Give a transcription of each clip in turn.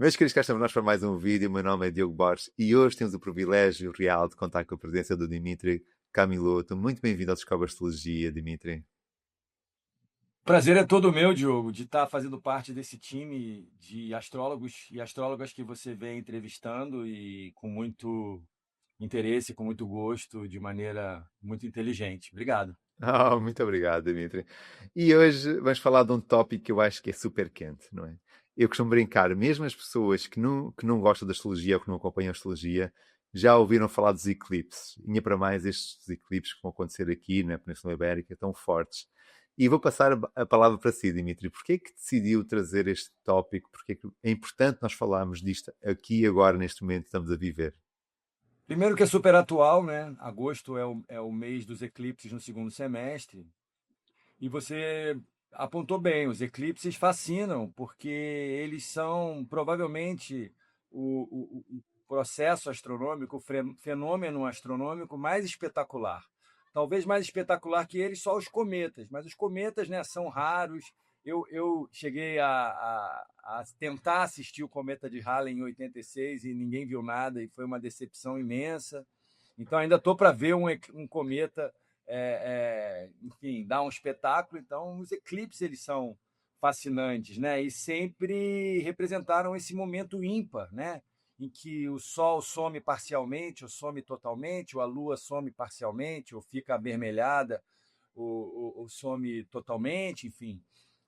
Meus queridos, cá estamos nós para mais um vídeo. O meu nome é Diogo Borges e hoje temos o privilégio real de contar com a presença do Dimitri Camiloto. Muito bem-vindo ao Descobre Astrologia, Dimitri. Prazer é todo meu, Diogo, de estar fazendo parte desse time de astrólogos e astrólogas que você vem entrevistando e com muito interesse, com muito gosto, de maneira muito inteligente. Obrigado. Muito obrigado, Dimitri. E hoje vamos falar de um tópico que eu acho que é super quente, não é? Eu costumo brincar, mesmo as pessoas que não gostam da astrologia ou que não acompanham a astrologia, já ouviram falar dos eclipses. E ainda para mais estes eclipses que vão acontecer aqui na Península Ibérica, tão fortes. E vou passar a palavra para si, Dimitri. Porquê é que decidiu trazer este tópico? Porquê é que é importante nós falarmos disto aqui e agora, neste momento que estamos a viver? Primeiro que é super atual, né? Agosto é o mês dos eclipses no segundo semestre. E você apontou bem, os eclipses fascinam, porque eles são provavelmente o processo astronômico, o fenômeno astronômico mais espetacular. Talvez mais espetacular que eles, só os cometas, mas os cometas, né, são raros. Eu cheguei a tentar assistir o cometa de Halley em 86 e ninguém viu nada, e foi uma decepção imensa. Então, ainda estou para ver um cometa enfim, dá um espetáculo. Então, os eclipses eles são fascinantes, né? E sempre representaram esse momento ímpar, né? Em que o Sol some parcialmente, ou some totalmente, ou a Lua some parcialmente, ou fica avermelhada, ou some totalmente, enfim.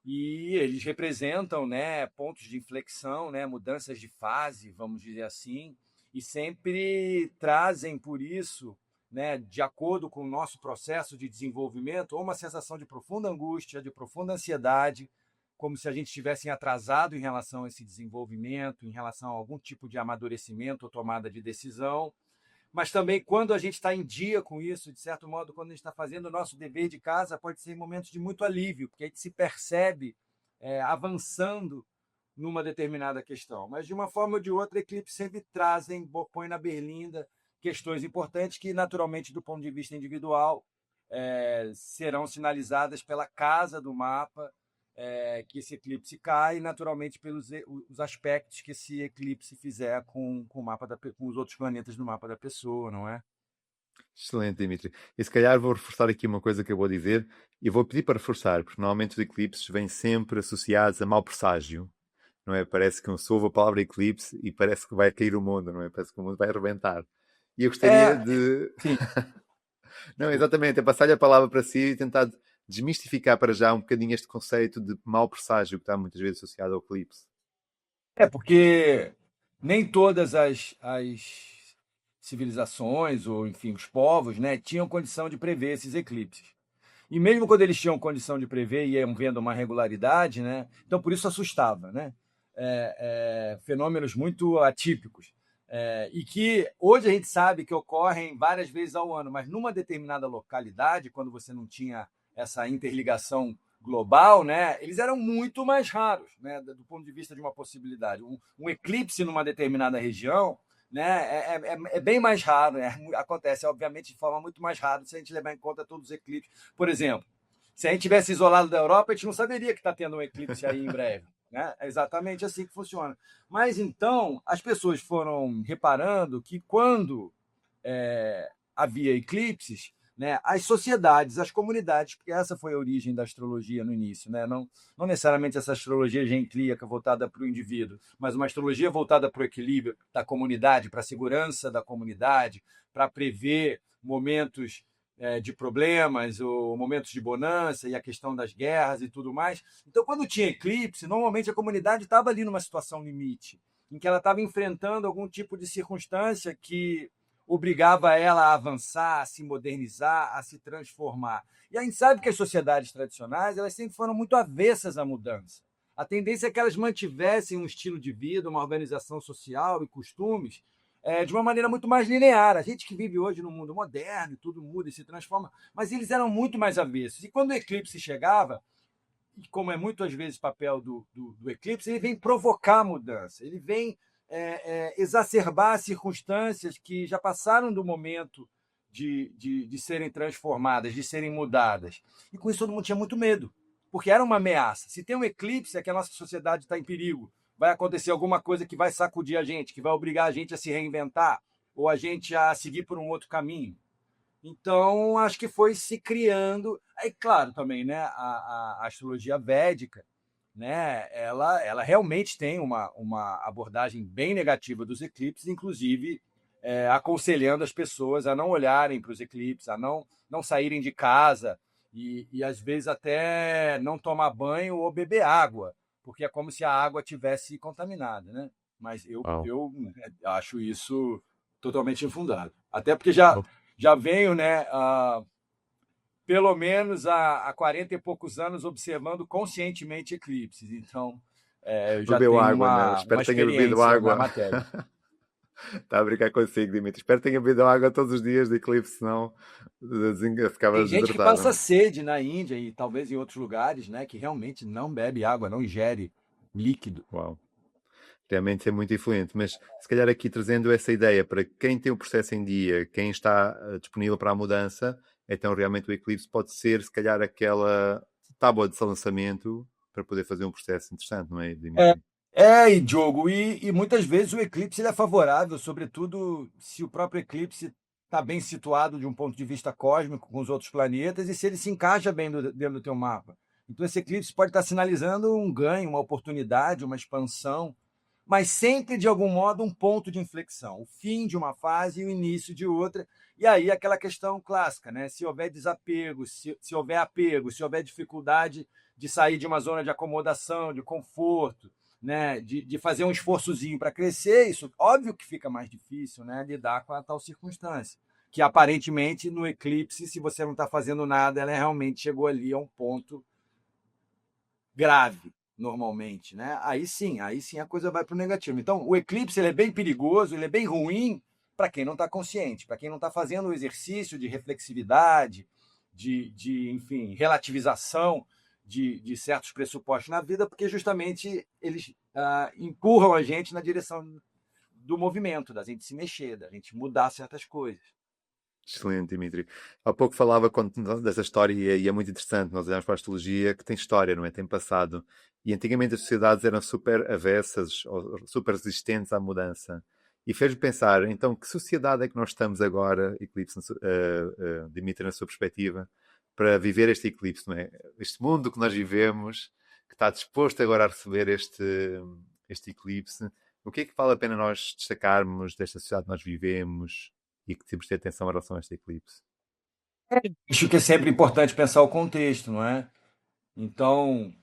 E eles representam, né, pontos de inflexão, né, mudanças de fase, vamos dizer assim, e sempre trazem por isso, né, de acordo com o nosso processo de desenvolvimento, ou uma sensação de profunda angústia, de profunda ansiedade, como se a gente estivesse atrasado em relação a esse desenvolvimento, em relação a algum tipo de amadurecimento ou tomada de decisão, mas também quando a gente está em dia com isso, de certo modo, quando a gente está fazendo o nosso dever de casa, pode ser momentos de muito alívio, porque a gente se percebe avançando numa determinada questão. Mas, de uma forma ou de outra, eclipses sempre trazem, põe na berlinda questões importantes que, naturalmente, do ponto de vista individual, serão sinalizadas pela casa do mapa, que esse eclipse cai, e, naturalmente, pelos os aspectos que esse eclipse fizer com o mapa com os outros planetas do mapa da pessoa, não é? Excelente, Dimitri. E se calhar vou reforçar aqui uma coisa que eu vou dizer e vou pedir para reforçar, porque normalmente os eclipses vêm sempre associados a mau presságio, não é? Parece que se ouve a palavra eclipse e parece que vai cair o mundo, não é? Parece que o mundo vai arrebentar. E eu gostaria É, de. sim, Não, desculpa. exatamente, é passar-lhe a palavra para si e tentar desmistificar para já um bocadinho este conceito de mau presságio que está muitas vezes associado ao eclipse. É porque nem todas as civilizações, ou enfim, os povos, né, tinham condição de prever esses eclipses. E mesmo quando eles tinham condição de prever e iam vendo uma regularidade, né, então por isso assustava, né? Fenômenos muito atípicos. E que hoje a gente sabe que ocorrem várias vezes ao ano, mas numa determinada localidade, quando você não tinha essa interligação global, né, eles eram muito mais raros, né, do ponto de vista de uma possibilidade. Um eclipse numa determinada região, né, é bem mais raro, né, acontece, obviamente, de forma muito mais rara se a gente levar em conta todos os eclipses. Por exemplo, se a gente tivesse isolado da Europa, a gente não saberia que está tendo um eclipse aí em breve. Né? É exatamente assim que funciona. Mas então, as pessoas foram reparando que quando havia eclipses, né, as sociedades, as comunidades, porque essa foi a origem da astrologia no início, né? Não necessariamente essa astrologia genclíaca voltada para o indivíduo, mas uma astrologia voltada para o equilíbrio da comunidade, para a segurança da comunidade, para prever momentos de problemas, ou momentos de bonança e a questão das guerras e tudo mais. Então, quando tinha eclipse, normalmente a comunidade estava ali numa situação limite, em que ela estava enfrentando algum tipo de circunstância que obrigava ela a avançar, a se modernizar, a se transformar. E a gente sabe que as sociedades tradicionais elas sempre foram muito avessas à mudança. A tendência é que elas mantivessem um estilo de vida, uma organização social e costumes de uma maneira muito mais linear. A gente que vive hoje no mundo moderno, tudo muda e se transforma, mas eles eram muito mais avessos. E quando o eclipse chegava, e como é muitas vezes papel do eclipse, ele vem provocar mudança, ele vem exacerbar circunstâncias que já passaram do momento de serem transformadas, de serem mudadas. E com isso todo mundo tinha muito medo, porque era uma ameaça. Se tem um eclipse, é que a nossa sociedade está em perigo. vai acontecer alguma coisa que vai sacudir a gente, que vai obrigar a gente a se reinventar, ou a gente a seguir por um outro caminho. Então, acho que foi se criando. Aí, claro, também, né, a astrologia védica, né, ela realmente tem uma abordagem bem negativa dos eclipses, inclusive aconselhando as pessoas a não olharem para os eclipses, a não saírem de casa e, às vezes, até não tomar banho ou beber água, porque é como se a água tivesse contaminada, né? Mas Uau. eu acho isso totalmente infundado. Até porque já venho, né, pelo menos há 40 e poucos anos observando conscientemente eclipses. Então, eu já Bebeu tenho água, né? uma Espero que tenha bebido experiência na água. matéria. Está a brincar consigo, Dimitri. Espero que tenha bebido água todos os dias de eclipse, senão ficava Tem gente que desidratado. passa sede na Índia e talvez em outros lugares, né, que realmente não bebe água, não ingere líquido. Uau. Realmente é muito influente, mas se calhar aqui trazendo essa ideia para quem tem o processo em dia, quem está disponível para a mudança, então realmente o eclipse pode ser se calhar aquela tábua de lançamento para poder fazer um processo interessante, não é, É, Dimitri? e Diogo, e muitas vezes o eclipse ele é favorável, sobretudo se o próprio eclipse está bem situado de um ponto de vista cósmico com os outros planetas e se ele se encaixa bem dentro do teu mapa. Então esse eclipse pode estar sinalizando um ganho, uma oportunidade, uma expansão, mas sempre de algum modo um ponto de inflexão, o fim de uma fase e o início de outra. E aí aquela questão clássica, né? Se houver desapego, se houver apego, se houver dificuldade de sair de uma zona de acomodação, de conforto, né, de fazer um esforçozinho para crescer, isso óbvio que fica mais difícil, né, lidar com a tal circunstância. Que aparentemente no eclipse, se você não está fazendo nada, ela realmente chegou ali a um ponto grave, normalmente. Né? Aí sim a coisa vai para o negativo. Então, o eclipse ele é bem perigoso, ele é bem ruim para quem não está consciente, para quem não está fazendo o exercício de reflexividade, enfim, relativização de certos pressupostos na vida, porque justamente eles empurram a gente na direção do movimento, da gente se mexer, da gente mudar certas coisas. Excelente, Dimitri. Há pouco falava dessa história e é muito interessante. Nós olhamos para a astrologia que tem história, não é? Tem passado. E antigamente as sociedades eram super avessas ou super resistentes à mudança. E fez-me pensar, então, que sociedade é que nós estamos agora, Eclipse, Dimitri, na sua perspectiva, para viver este eclipse, não é? Este mundo que nós vivemos, que está disposto agora a receber este eclipse. O que é que vale a pena nós destacarmos desta sociedade que nós vivemos? E que temos de ter atenção em relação a este eclipse. Acho que é sempre importante pensar o contexto, não é? Então,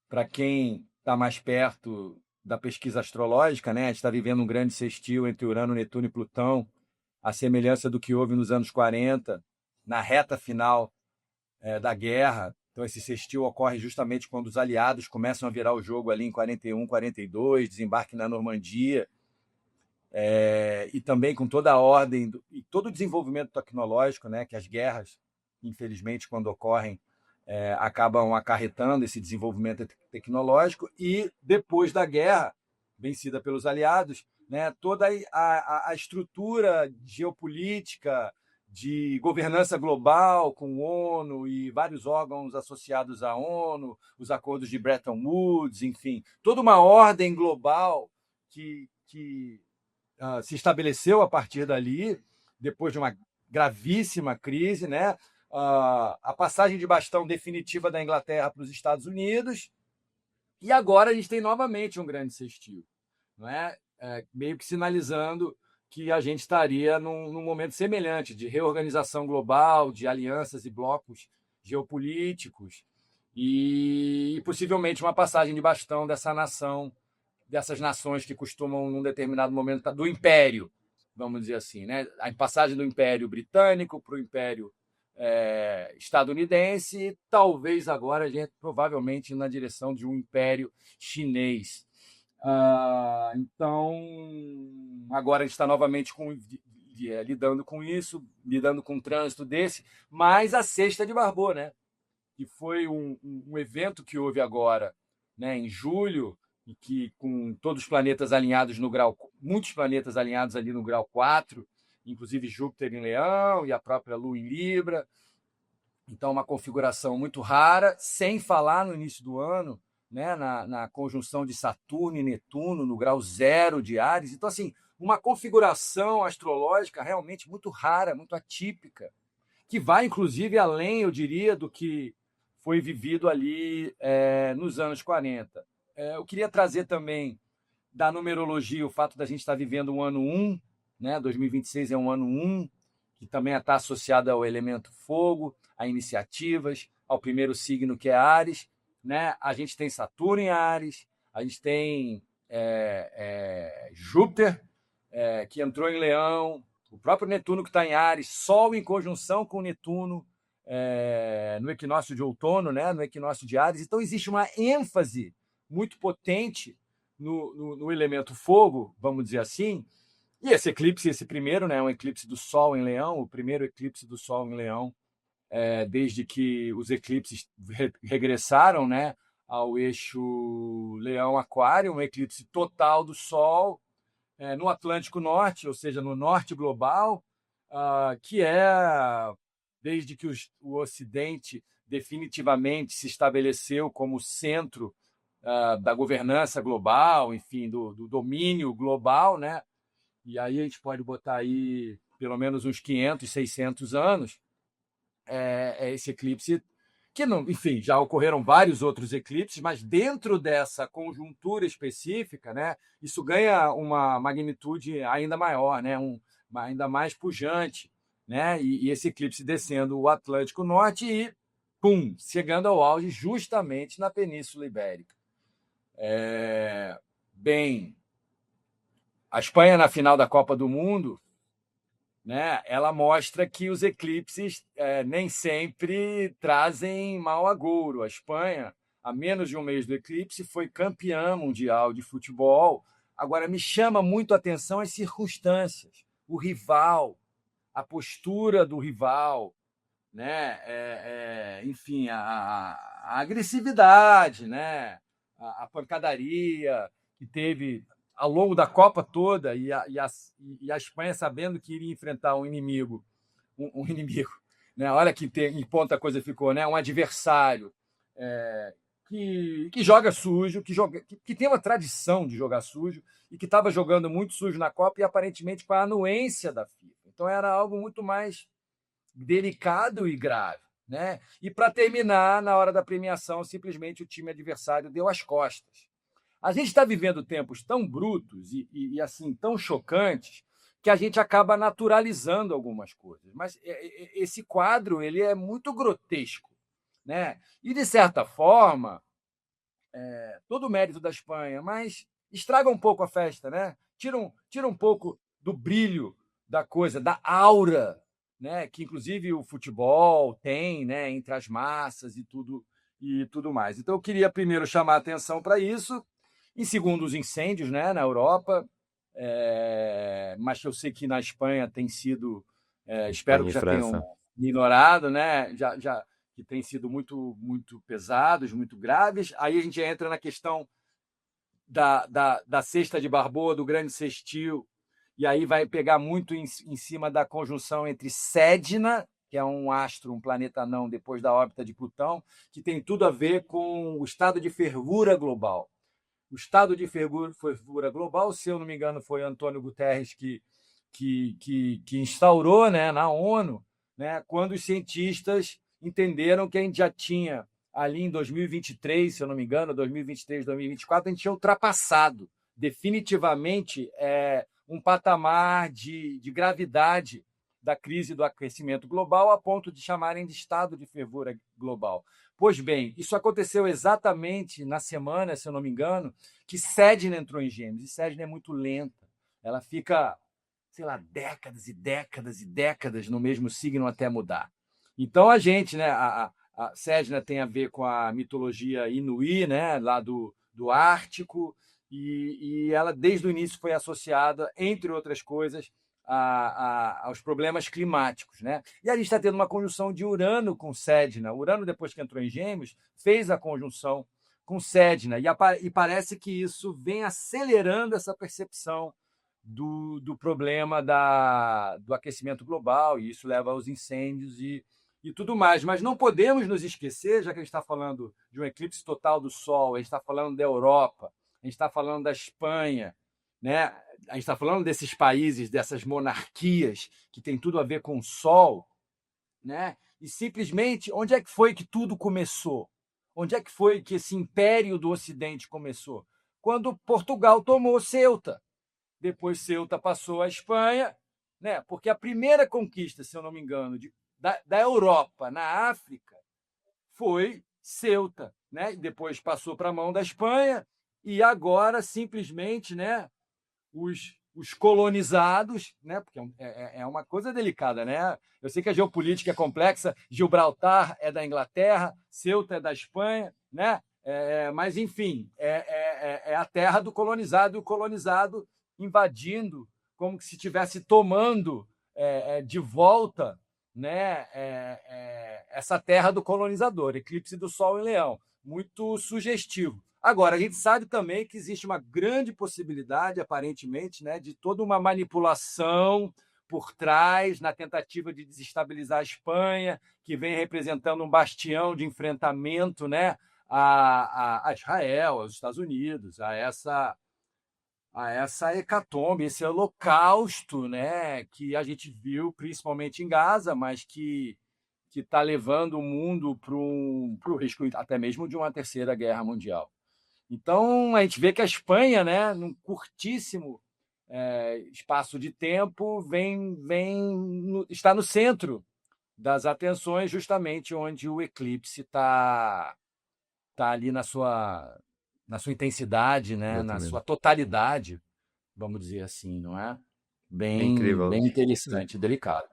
para quem está mais perto da pesquisa astrológica, né, a gente está vivendo um grande sextil entre Urano, Netuno e Plutão, à semelhança do que houve nos anos 40, na reta final da guerra. Então, esse sextil ocorre justamente quando os aliados começam a virar o jogo ali em 41, 42, desembarque na Normandia, e também com toda a ordem e todo o desenvolvimento tecnológico, né, que as guerras, infelizmente, quando ocorrem, acabam acarretando esse desenvolvimento tecnológico e depois da guerra vencida pelos aliados, né, toda a estrutura geopolítica de governança global com ONU e vários órgãos associados à ONU, os acordos de Bretton Woods, enfim, toda uma ordem global que se estabeleceu a partir dali, depois de uma gravíssima crise, né? A passagem de bastão definitiva da Inglaterra para os Estados Unidos, e agora a gente tem novamente um grande sextil, não é? Meio que sinalizando que a gente estaria num momento semelhante de reorganização global, de alianças e blocos geopolíticos, e possivelmente uma passagem de bastão dessas nações que costumam, num determinado momento, do império, vamos dizer assim, né? A passagem do Império Britânico para o Império estadunidense, talvez agora a gente provavelmente na direção de um Império Chinês. Então, agora a gente está novamente lidando com isso, lidando com um trânsito desse, mas a Sexta de Barbault, né? Que foi um evento que houve agora, né, em julho, e que com todos os planetas alinhados no grau, muitos planetas alinhados ali no grau 4, inclusive Júpiter em Leão e a própria Lua em Libra. Então, uma configuração muito rara, sem falar no início do ano né, na conjunção de Saturno e Netuno, no grau 0 de Áries. Então, assim, uma configuração astrológica realmente muito rara, muito atípica, que vai, inclusive, além, eu diria, do que foi vivido ali nos anos 40. Eu queria trazer também da numerologia o fato da gente estar vivendo um ano 1, né? 2026 é um ano 1, que também está associado ao elemento fogo, a iniciativas, ao primeiro signo que é Áries. Né? A gente tem Saturno em Áries, a gente tem Júpiter, que entrou em Leão, o próprio Netuno que está em Áries, Sol em conjunção com Netuno no equinócio de outono, né? No equinócio de Áries. Então, existe uma ênfase muito potente no elemento fogo, vamos dizer assim. E esse eclipse, esse primeiro, né, é um eclipse do Sol em Leão, o primeiro eclipse do Sol em Leão, desde que os eclipses regressaram, né, ao eixo Leão-Aquário, um eclipse total do Sol no Atlântico Norte, ou seja, no norte global, que desde que o Ocidente definitivamente se estabeleceu como centro da governança global, enfim, do domínio global, né? E aí a gente pode botar aí pelo menos uns 500, 600 anos, esse eclipse, que, não, enfim, já ocorreram vários outros eclipses, mas dentro dessa conjuntura específica, né, isso ganha uma magnitude ainda maior, né, ainda mais pujante, né, e esse eclipse descendo o Atlântico Norte e, pum, chegando ao auge justamente na Península Ibérica. Bem, a Espanha na final da Copa do Mundo, né, ela mostra que os eclipses nem sempre trazem mau agouro. A Espanha, a menos de um mês do eclipse, foi campeã mundial de futebol. Agora, me chama muito a atenção as circunstâncias, o rival, a postura do rival, né? Enfim, a agressividade, né? A pancadaria que teve ao longo da Copa toda e a Espanha sabendo que iria enfrentar um inimigo, um inimigo, né? Olha em ponto a coisa ficou, né? Um adversário que joga sujo, que tem uma tradição de jogar sujo e que estava jogando muito sujo na Copa e aparentemente com a anuência da FIFA. Então era algo muito mais delicado e grave. Né? E para terminar, na hora da premiação, simplesmente o time adversário deu as costas. A gente está vivendo tempos tão brutos e assim tão chocantes que a gente acaba naturalizando algumas coisas. Mas esse quadro ele é muito grotesco, né? E de certa forma, todo o mérito da Espanha, mas estraga um pouco a festa, né? Tira um pouco do brilho da coisa, da aura, né? Que inclusive o futebol tem, né? Entre as massas e tudo mais. Então eu queria primeiro chamar a atenção para isso. Em segundo, os incêndios, né? Na Europa, mas eu sei que na Espanha tem sido, espero Espanha que e já tenham França. minorado, né? Já que têm sido muito, muito pesados, muito graves. Aí a gente entra na questão da cesta de Barboa, do grande sextil, e aí vai pegar muito em cima da conjunção entre Sedna, que é um astro, um planeta não depois da órbita de Plutão, que tem tudo a ver com o estado de fervura global. O estado de fervura global, se eu não me engano, foi Antônio Guterres que instaurou, né, na ONU, né, quando os cientistas entenderam que a gente já tinha ali em 2023, se eu não me engano, 2023, 2024, a gente tinha ultrapassado definitivamente um patamar de gravidade da crise do aquecimento global a ponto de chamarem de estado de fervura global. Pois bem, isso aconteceu exatamente na semana, se eu não me engano, que Sedna entrou em Gêmeos. E Sedna é muito lenta. Ela fica, sei lá, décadas e décadas e décadas no mesmo signo até mudar. Então a gente, né, a Sedna tem a ver com a mitologia inuí, né, lá do Ártico, e ela desde o início foi associada, entre outras coisas, aos problemas climáticos. Né? E a gente está tendo uma conjunção de Urano com Sedna. Urano, depois que entrou em Gêmeos, fez a conjunção com Sedna, e parece que isso vem acelerando essa percepção do problema do aquecimento global, e isso leva aos incêndios e tudo mais. Mas não podemos nos esquecer, já que a gente está falando de um eclipse total do Sol, a gente está falando da Europa, a gente está falando da Espanha, né? A gente está falando desses países, dessas monarquias que tem tudo a ver com o Sol, né? E simplesmente, onde é que foi que tudo começou? Onde é que foi que esse império do Ocidente começou? Quando Portugal tomou Ceuta. Depois Ceuta passou à Espanha, né? Porque a primeira conquista, se eu não me engano, da Europa na África foi Ceuta, né? E depois passou para a mão da Espanha e agora simplesmente, né? Os colonizados, né? Porque é uma coisa delicada, né? Eu sei que a geopolítica é complexa, Gibraltar é da Inglaterra, Ceuta é da Espanha, né? Mas, enfim, é a terra do colonizado e o colonizado invadindo, como se estivesse tomando de volta, né? Essa terra do colonizador, eclipse do Sol em Leão, muito sugestivo. Agora, a gente sabe também que existe uma grande possibilidade, aparentemente, né, de toda uma manipulação por trás na tentativa de desestabilizar a Espanha, que vem representando um bastião de enfrentamento, né, a Israel, aos Estados Unidos, a essa hecatombe, esse holocausto, né, que a gente viu principalmente em Gaza, mas que está levando o mundo para o risco até mesmo de uma terceira guerra mundial. Então, a gente vê que a Espanha, né, num curtíssimo espaço de tempo, está no centro das atenções, justamente onde o eclipse tá ali na sua intensidade, né, na sua Exatamente. totalidade, vamos dizer assim, não é? É Bem, incrível. bem interessante, delicado.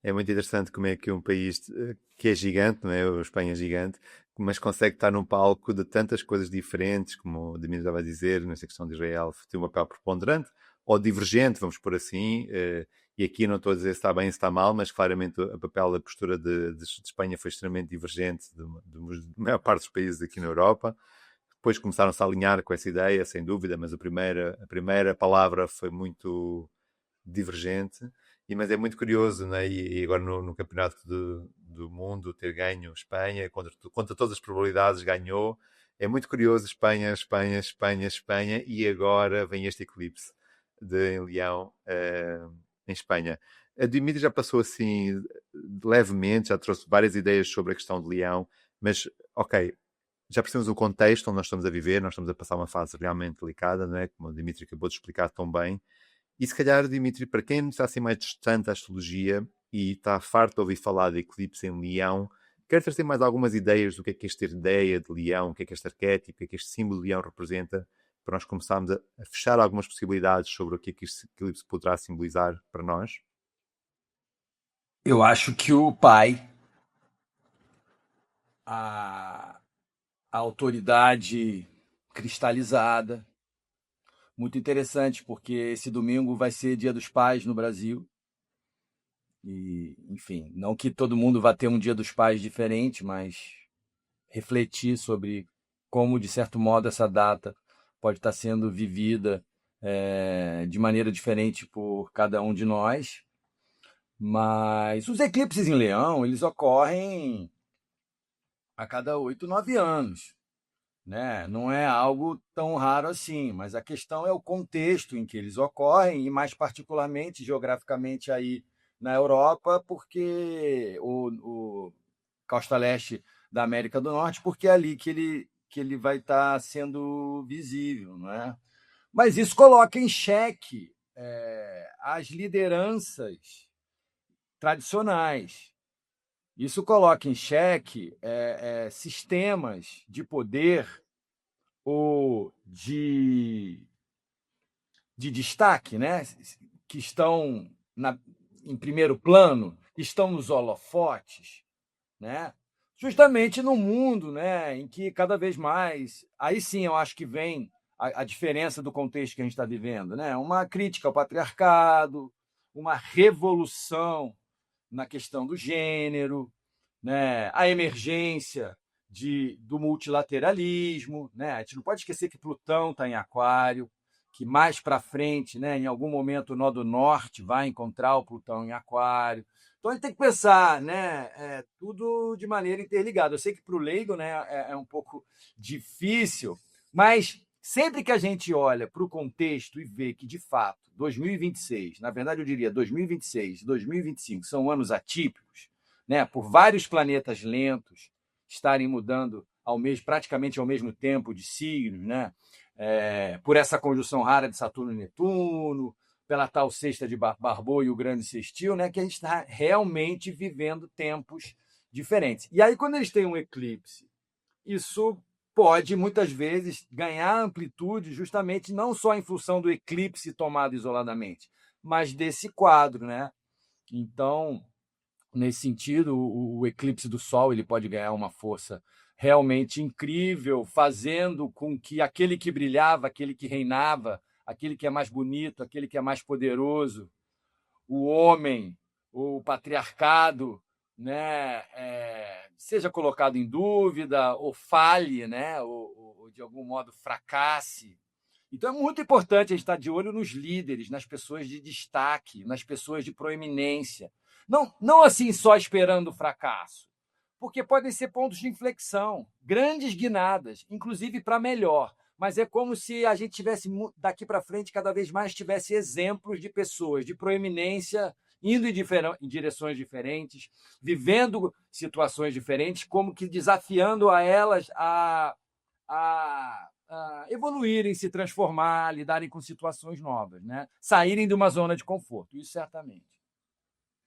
É muito interessante como é que um país que é gigante, não é? A Espanha é gigante, mas consegue estar num palco de tantas coisas diferentes, como o Demir estava a dizer, nessa questão de Israel tem um papel preponderante, ou divergente, vamos por assim, e aqui não estou a dizer se está bem, se está mal, mas claramente o papel, a postura de Espanha foi extremamente divergente da maior parte dos países aqui na Europa. Depois começaram-se a alinhar com essa ideia, sem dúvida, mas a primeira palavra foi muito divergente, mas é muito curioso, né? E agora no campeonato do mundo ter ganho Espanha, contra todas as probabilidades ganhou. É muito curioso, Espanha, Espanha, Espanha, Espanha, e agora vem este eclipse em Leão, em Espanha. A Dimitri já passou assim levemente, já trouxe várias ideias sobre a questão de Leão, mas ok, já percebemos o contexto onde nós estamos a viver, nós estamos a passar uma fase realmente delicada, não é? Como o Dimitri acabou de explicar tão bem. E se calhar, Dimitri, para quem está assim mais distante da astrologia e está farto de ouvir falar de eclipse em Leão, quer trazer mais algumas ideias do que é esta ideia de Leão, o que é este arquétipo, o que é que este símbolo de Leão representa, para nós começarmos a fechar algumas possibilidades sobre o que é que este eclipse poderá simbolizar para nós? Eu acho que o pai, a, a autoridade cristalizada, muito interessante, porque esse domingo vai ser Dia dos Pais no Brasil. E, enfim, não que todo mundo vá ter um Dia dos Pais diferente, mas refletir sobre como, de certo modo, essa data pode estar sendo vivida de maneira diferente por cada um de nós. Mas os eclipses em Leão, eles ocorrem a cada 8, 9 anos. Né? Não é algo tão raro assim, mas a questão é o contexto em que eles ocorrem, e mais particularmente geograficamente aí na Europa, porque o costa leste da América do Norte, porque é ali que ele vai estar sendo visível, não é? Mas isso coloca em xeque as lideranças tradicionais. Isso coloca em xeque sistemas de poder ou de destaque, né? Que estão em primeiro plano, que estão nos holofotes, né? Justamente no mundo, né, em que cada vez mais, aí sim eu acho que vem a diferença do contexto que a gente está vivendo, né? Uma crítica ao patriarcado, uma revolução na questão do gênero, né? A emergência do multilateralismo. Né? A gente não pode esquecer que Plutão está em Aquário, que mais para frente, né, em algum momento, o nó do norte vai encontrar o Plutão em Aquário. Então, a gente tem que pensar, né, tudo de maneira interligada. Eu sei que para o leigo, né, é um pouco difícil, mas sempre que a gente olha para o contexto e vê que, de fato, 2026, na verdade eu diria 2026 e 2025 são anos atípicos, né, por vários planetas lentos estarem mudando praticamente ao mesmo tempo de signos, né, por essa conjunção rara de Saturno e Netuno, pela tal sexta de Barbeau e o grande sextil, né, que a gente está realmente vivendo tempos diferentes. E aí, quando eles têm um eclipse, isso pode, muitas vezes, ganhar amplitude justamente não só em função do eclipse tomado isoladamente, mas desse quadro, né? Então, nesse sentido, o eclipse do Sol ele pode ganhar uma força realmente incrível, fazendo com que aquele que brilhava, aquele que reinava, aquele que é mais bonito, aquele que é mais poderoso, o homem, o patriarcado, né, seja colocado em dúvida ou falhe, né, ou de algum modo fracasse. Então é muito importante a gente estar de olho nos líderes, nas pessoas de destaque, nas pessoas de proeminência. Não assim só esperando o fracasso, porque podem ser pontos de inflexão, grandes guinadas, inclusive para melhor. Mas é como se a gente tivesse, daqui para frente, cada vez mais tivesse exemplos de pessoas de proeminência indo em direções diferentes, vivendo situações diferentes, como que desafiando a elas a evoluírem, se transformar, lidarem com situações novas, né? Saírem de uma zona de conforto, isso certamente.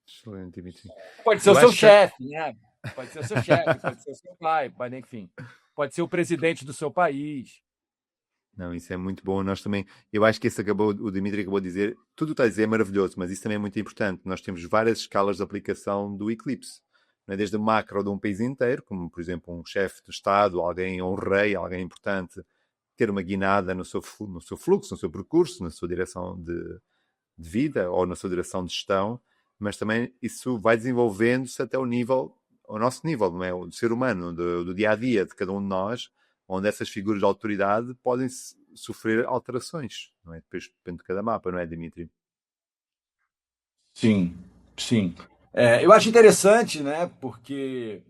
Excelente, Dimitri. Pode ser o seu chefe, né? Pode ser o seu chefe, pode ser o seu pai, enfim, pode ser o presidente do seu país. Não, isso é muito bom. Nós também, eu acho que o Dimitri acabou de dizer, tudo o que está a dizer é maravilhoso, mas isso também é muito importante. Nós temos várias escalas de aplicação do eclipse, não é? Desde o macro de um país inteiro, como por exemplo um chefe de Estado, alguém, ou um rei, alguém importante, ter uma guinada no seu fluxo, no seu percurso, na sua direção de vida ou na sua direção de gestão, mas também isso vai desenvolvendo-se até ao nosso nível, não é? O ser humano, do dia a dia de cada um de nós, onde essas figuras de autoridade podem sofrer alterações, não é? Depois depende de cada mapa, não é, Dimitri? Sim, sim. Eu acho interessante, né? Porque,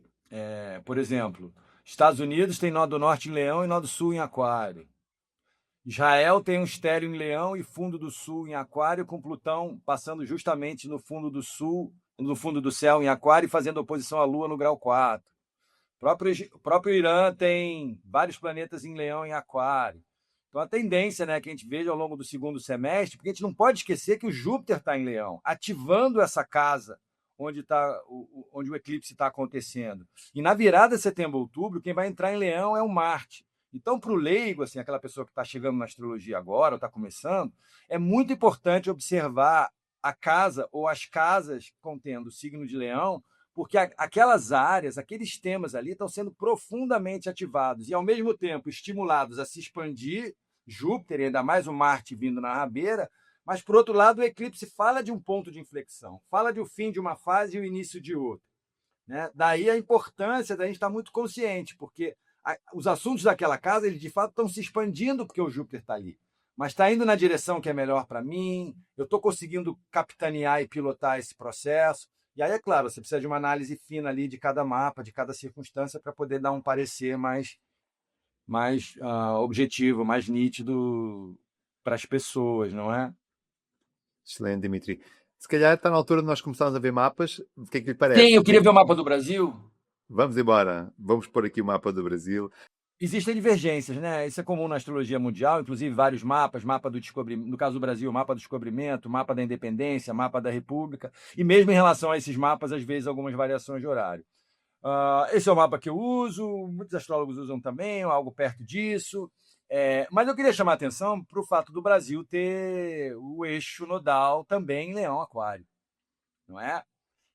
por exemplo, Estados Unidos tem nó do norte em Leão e nó do sul em Aquário. Israel tem um estéreo em Leão e fundo do sul em Aquário, com Plutão passando justamente no fundo do sul, no fundo do céu em Aquário e fazendo oposição à Lua no grau 4. O próprio Irã tem vários planetas em Leão e em Aquário. Então, a tendência, né, que a gente veja ao longo do segundo semestre, porque a gente não pode esquecer que o Júpiter está em Leão, ativando essa casa onde o eclipse está acontecendo. E na virada de setembro a outubro, quem vai entrar em Leão é o Marte. Então, para o leigo, assim, aquela pessoa que está chegando na astrologia agora, ou está começando, é muito importante observar a casa ou as casas contendo o signo de Leão, porque aquelas áreas, aqueles temas ali estão sendo profundamente ativados e, ao mesmo tempo, estimulados a se expandir. Júpiter, e ainda mais o Marte vindo na rabeira, mas, por outro lado, o eclipse fala de um ponto de inflexão, fala de o fim de uma fase e o início de outra. Né? Daí a importância da gente estar muito consciente, porque os assuntos daquela casa, eles de fato estão se expandindo porque o Júpiter está ali. Mas está indo na direção que é melhor para mim, eu estou conseguindo capitanear e pilotar esse processo. E aí, é claro, você precisa de uma análise fina ali de cada mapa, de cada circunstância, para poder dar um parecer mais objetivo, mais nítido para as pessoas, não é? Excelente, Dimitri. Se calhar está na altura de nós começarmos a ver mapas. O que é que lhe Sim, parece? eu queria ver o mapa do Brasil. Vamos embora. Vamos pôr aqui o mapa do Brasil. Existem divergências, né? Isso é comum na astrologia mundial, inclusive vários mapas, mapa do descobrimento, no caso do Brasil, mapa do descobrimento, mapa da independência, mapa da república, e mesmo em relação a esses mapas, às vezes algumas variações de horário. Esse é o mapa que eu uso, muitos astrólogos usam também, ou algo perto disso. Mas eu queria chamar a atenção para o fato do Brasil ter o eixo nodal também em Leão Aquário, não é?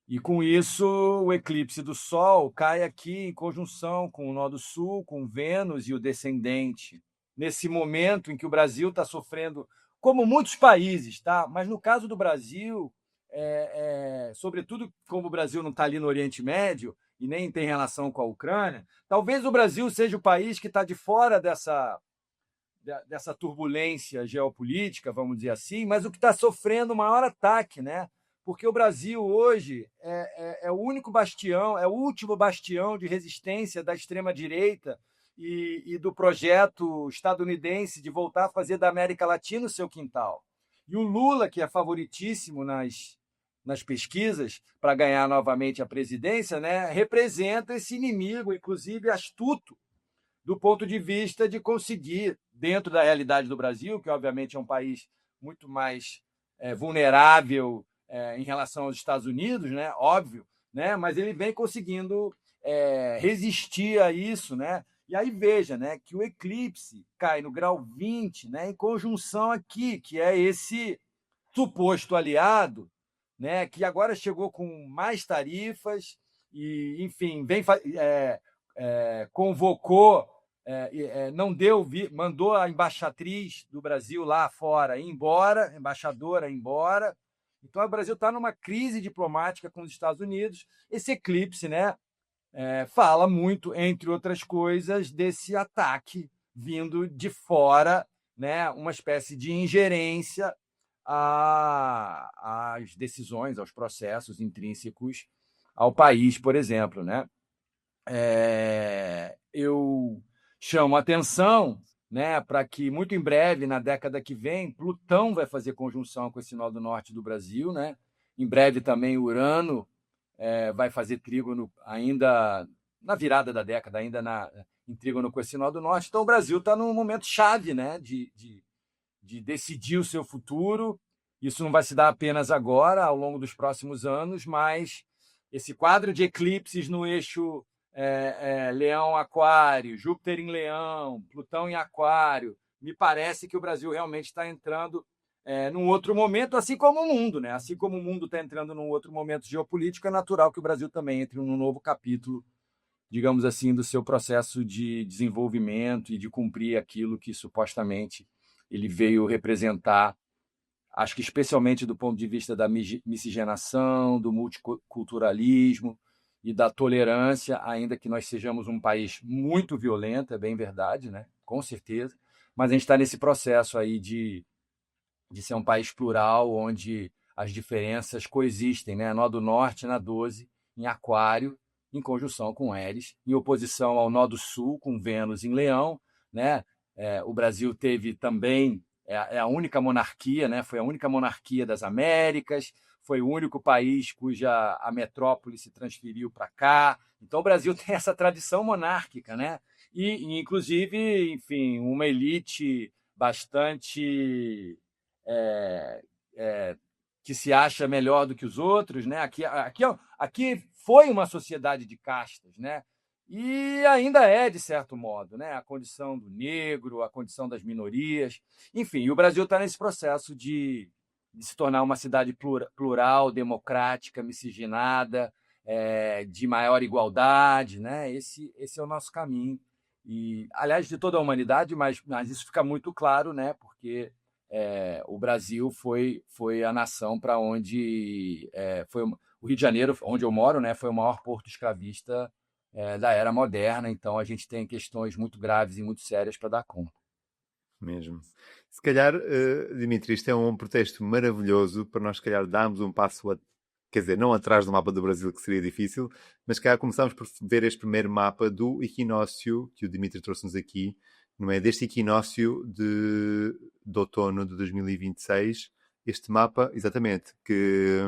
E com isso, o eclipse do Sol cai aqui em conjunção com o nó do Sul, com Vênus e o descendente. Nesse momento em que o Brasil está sofrendo, como muitos países, tá? Mas no caso do Brasil, sobretudo como o Brasil não está ali no Oriente Médio e nem tem relação com a Ucrânia, talvez o Brasil seja o país que está de fora dessa turbulência geopolítica, vamos dizer assim, mas o que está sofrendo o maior ataque, né? Porque o Brasil hoje é o único bastião, é o último bastião de resistência da extrema-direita e do projeto estadunidense de voltar a fazer da América Latina o seu quintal. E o Lula, que é favoritíssimo nas pesquisas para ganhar novamente a presidência, né, representa esse inimigo, inclusive astuto, do ponto de vista de conseguir, dentro da realidade do Brasil, que obviamente é um país muito mais vulnerável em relação aos Estados Unidos, né? Óbvio, né? Mas ele vem conseguindo resistir a isso, né? E aí veja, né, que o eclipse cai no grau 20, né, em conjunção aqui, que é esse suposto aliado, né, que agora chegou com mais tarifas e, enfim, convocou, não deu, mandou a embaixatriz do Brasil lá fora ir embora, embaixadora ir embora. Então, o Brasil está numa crise diplomática com os Estados Unidos. Esse eclipse, né, fala muito, entre outras coisas, desse ataque vindo de fora, né, uma espécie de ingerência às decisões, aos processos intrínsecos ao país, por exemplo, né? Eu chamo a atenção, né, para que muito em breve, na década que vem, Plutão vai fazer conjunção com esse nó do norte do Brasil, né? Em breve também Urano vai fazer trígono ainda na virada da década, ainda em trígono com esse nó do norte. Então o Brasil está num momento chave, né, de decidir o seu futuro. Isso não vai se dar apenas agora, ao longo dos próximos anos, mas esse quadro de eclipses no eixo Leão-Aquário, Júpiter em Leão, Plutão em Aquário, me parece que o Brasil realmente está entrando num outro momento, assim como o mundo, né? Assim como o mundo está entrando num outro momento geopolítico, é natural que o Brasil também entre num novo capítulo, digamos assim, do seu processo de desenvolvimento e de cumprir aquilo que supostamente ele veio representar, acho que especialmente do ponto de vista da miscigenação, do multiculturalismo e da tolerância, ainda que nós sejamos um país muito violento, é bem verdade, né? Com certeza, mas a gente está nesse processo aí de ser um país plural, onde as diferenças coexistem, né? Nó do Norte na 12, em Aquário, em conjunção com Éries, em oposição ao Nó do Sul, com Vênus em Leão, né? O Brasil teve também, é a única monarquia, né? Foi a única monarquia das Américas, foi o único país cuja a metrópole se transferiu para cá. Então o Brasil tem essa tradição monárquica, né? E inclusive, enfim, uma elite bastante é, é, que se acha melhor do que os outros, né? Aqui foi uma sociedade de castas, né? E ainda é, de certo modo, né? A condição do negro, a condição das minorias, enfim. E o Brasil está nesse processo de se tornar uma cidade plural, democrática, miscigenada, de maior igualdade, né? Esse é o nosso caminho. E, aliás, de toda a humanidade, mas isso fica muito claro, né? Porque o Brasil foi a nação para onde foi o Rio de Janeiro, onde eu moro, né, foi o maior porto escravista da era moderna. Então a gente tem questões muito graves e muito sérias para dar conta. Mesmo. Se calhar, Dimitri, isto é um pretexto maravilhoso para nós, se calhar, darmos um passo, quer dizer, não atrás do mapa do Brasil, que seria difícil, mas se calhar começamos por ver este primeiro mapa do equinócio que o Dimitri trouxe-nos aqui, não é? Deste equinócio de outono de 2026, este mapa, exatamente, que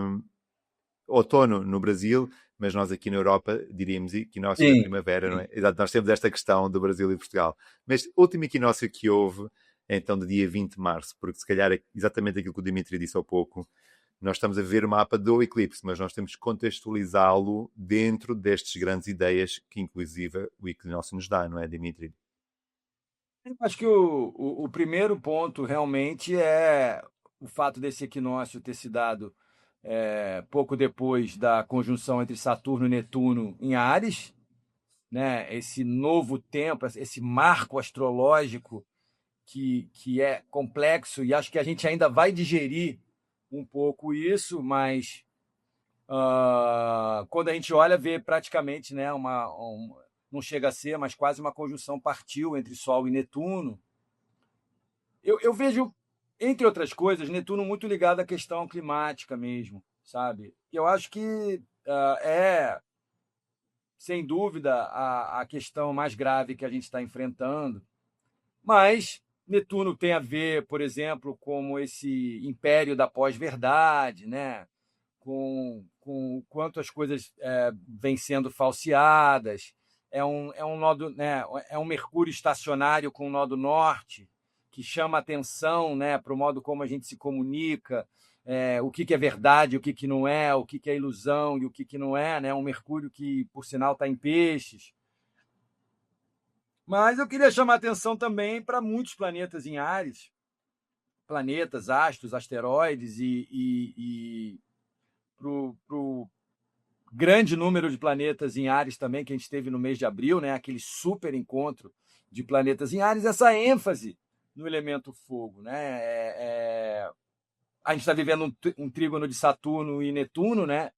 outono no Brasil, mas nós aqui na Europa diríamos equinócio da primavera, não é? Exato, nós temos esta questão do Brasil e Portugal. Mas o último equinócio que houve é então do dia 20 de março, porque se calhar é exatamente aquilo que o Dimitri disse há pouco, nós estamos a ver o mapa do eclipse, mas nós temos que contextualizá-lo dentro destas grandes ideias que inclusive o equinócio nos dá, não é, Dimitri? Eu acho que o primeiro ponto realmente é o fato desse equinócio ter se dado pouco depois da conjunção entre Saturno e Netuno em Áries, né? Esse novo tempo, esse marco astrológico que é complexo, e acho que a gente ainda vai digerir um pouco isso, mas quando a gente olha, vê praticamente, né, não chega a ser, mas quase uma conjunção partiu entre Sol e Netuno, eu vejo, entre outras coisas, Netuno muito ligado à questão climática mesmo, sabe? Eu acho que sem dúvida, a questão mais grave que a gente está enfrentando, mas Netuno tem a ver, por exemplo, com esse império da pós-verdade, né? Com o quanto as coisas vêm sendo falseadas. É um nodo, né? É um Mercúrio estacionário com o nodo norte, que chama atenção, né, para o modo como a gente se comunica, o que é verdade, o que não é, o que é ilusão e o que não é, né? Um Mercúrio que, por sinal, está em peixes. Mas eu queria chamar atenção também para muitos planetas em Áries, planetas, astros, asteroides e para o grande número de planetas em Áries também que a gente teve no mês de abril, né? Aquele super encontro de planetas em Áries, essa ênfase no elemento fogo, né? A gente está vivendo um trígono de Saturno e Netuno, né?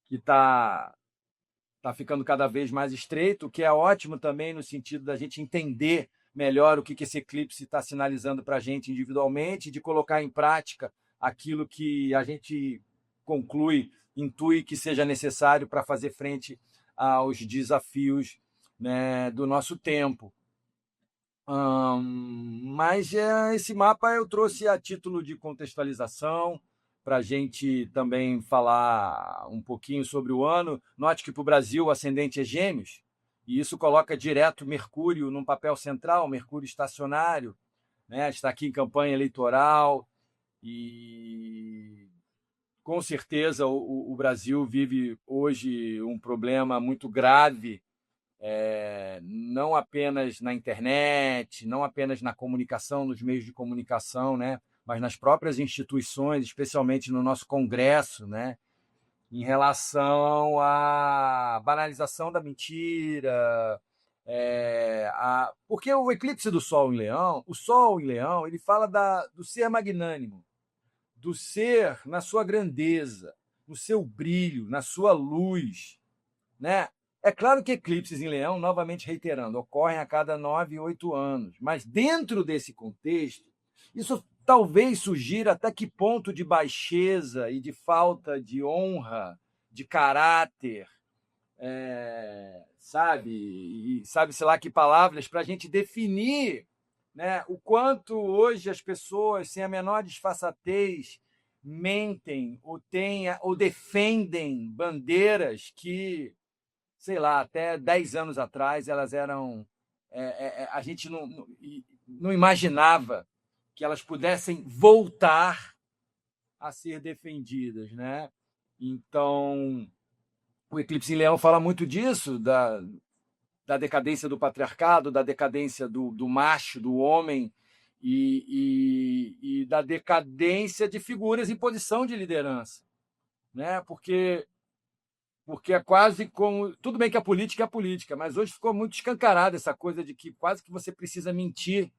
Que tá ficando cada vez mais estreito, o que é ótimo também no sentido da gente entender melhor o que esse eclipse está sinalizando para a gente individualmente, de colocar em prática aquilo que a gente conclui, intui que seja necessário para fazer frente aos desafios, né, do nosso tempo. Mas esse mapa eu trouxe a título de contextualização, para a gente também falar um pouquinho sobre o ano. Note que para o Brasil o ascendente é Gêmeos, e isso coloca direto Mercúrio num papel central, Mercúrio estacionário, né? Está aqui em campanha eleitoral e com certeza o Brasil vive hoje um problema muito grave, não apenas na internet, não apenas na comunicação, nos meios de comunicação, né? Mas nas próprias instituições, especialmente no nosso Congresso, né? Em relação à banalização da mentira, porque o eclipse do Sol em Leão, o Sol em Leão, ele fala do ser magnânimo, do ser na sua grandeza, no seu brilho, na sua luz, né? É claro que eclipses em Leão, novamente reiterando, ocorrem a cada 9, 8 anos, mas dentro desse contexto, isso talvez sugira até que ponto de baixeza e de falta de honra, de caráter, sabe? E sabe-se lá que palavras para a gente definir, né, o quanto hoje as pessoas, sem a menor disfarçatez, mentem ou defendem bandeiras que, sei lá, até 10 anos atrás elas eram. A gente não imaginava que elas pudessem voltar a ser defendidas, né? Então, o Eclipse em Leão fala muito disso, da decadência do patriarcado, da decadência do macho, do homem, e da decadência de figuras em posição de liderança, né? Porque é quase como. Tudo bem que a política é a política, mas hoje ficou muito escancarada essa coisa de que quase que você precisa mentir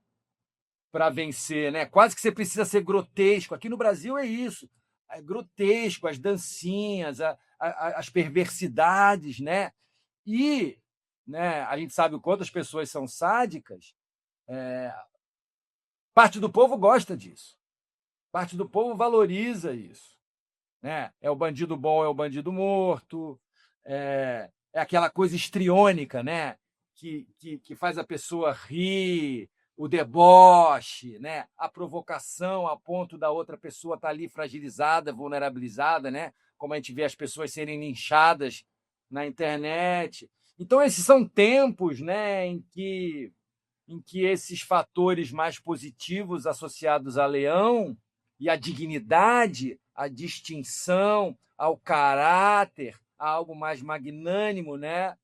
para vencer, né? Quase que você precisa ser grotesco. Aqui no Brasil é isso. É grotesco, as dancinhas, as perversidades, né? E, né, a gente sabe o quanto as pessoas são sádicas. Parte do povo gosta disso. Parte do povo valoriza isso. Né? É o bandido bom, é o bandido morto, é aquela coisa histriônica, né? Que faz a pessoa rir, o deboche, né? A provocação a ponto da outra pessoa estar ali fragilizada, vulnerabilizada, né? Como a gente vê as pessoas serem linchadas na internet. Então, esses são tempos, né, em que esses fatores mais positivos associados a Leão e a dignidade, a distinção, ao caráter, a algo mais magnânimo, né?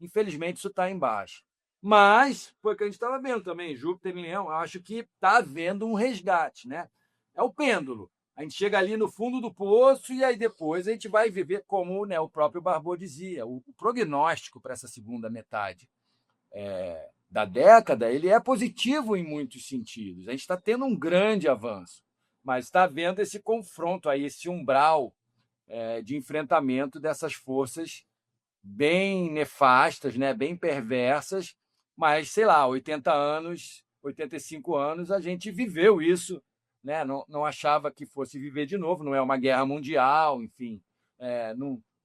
Infelizmente, isso está embaixo. Mas, foi o que a gente estava vendo também, Júpiter em Leão, eu acho que está havendo um resgate, né? É o pêndulo. A gente chega ali no fundo do poço e aí depois a gente vai viver, como, né, o próprio Barbot dizia, o prognóstico para essa segunda metade da década, ele é positivo em muitos sentidos. A gente está tendo um grande avanço, mas está havendo esse confronto aí, esse umbral de enfrentamento dessas forças bem nefastas, né, bem perversas, mas, sei lá, 80 anos 85 anos, a gente viveu isso, né? Não achava que fosse viver de novo, não é uma guerra mundial, enfim,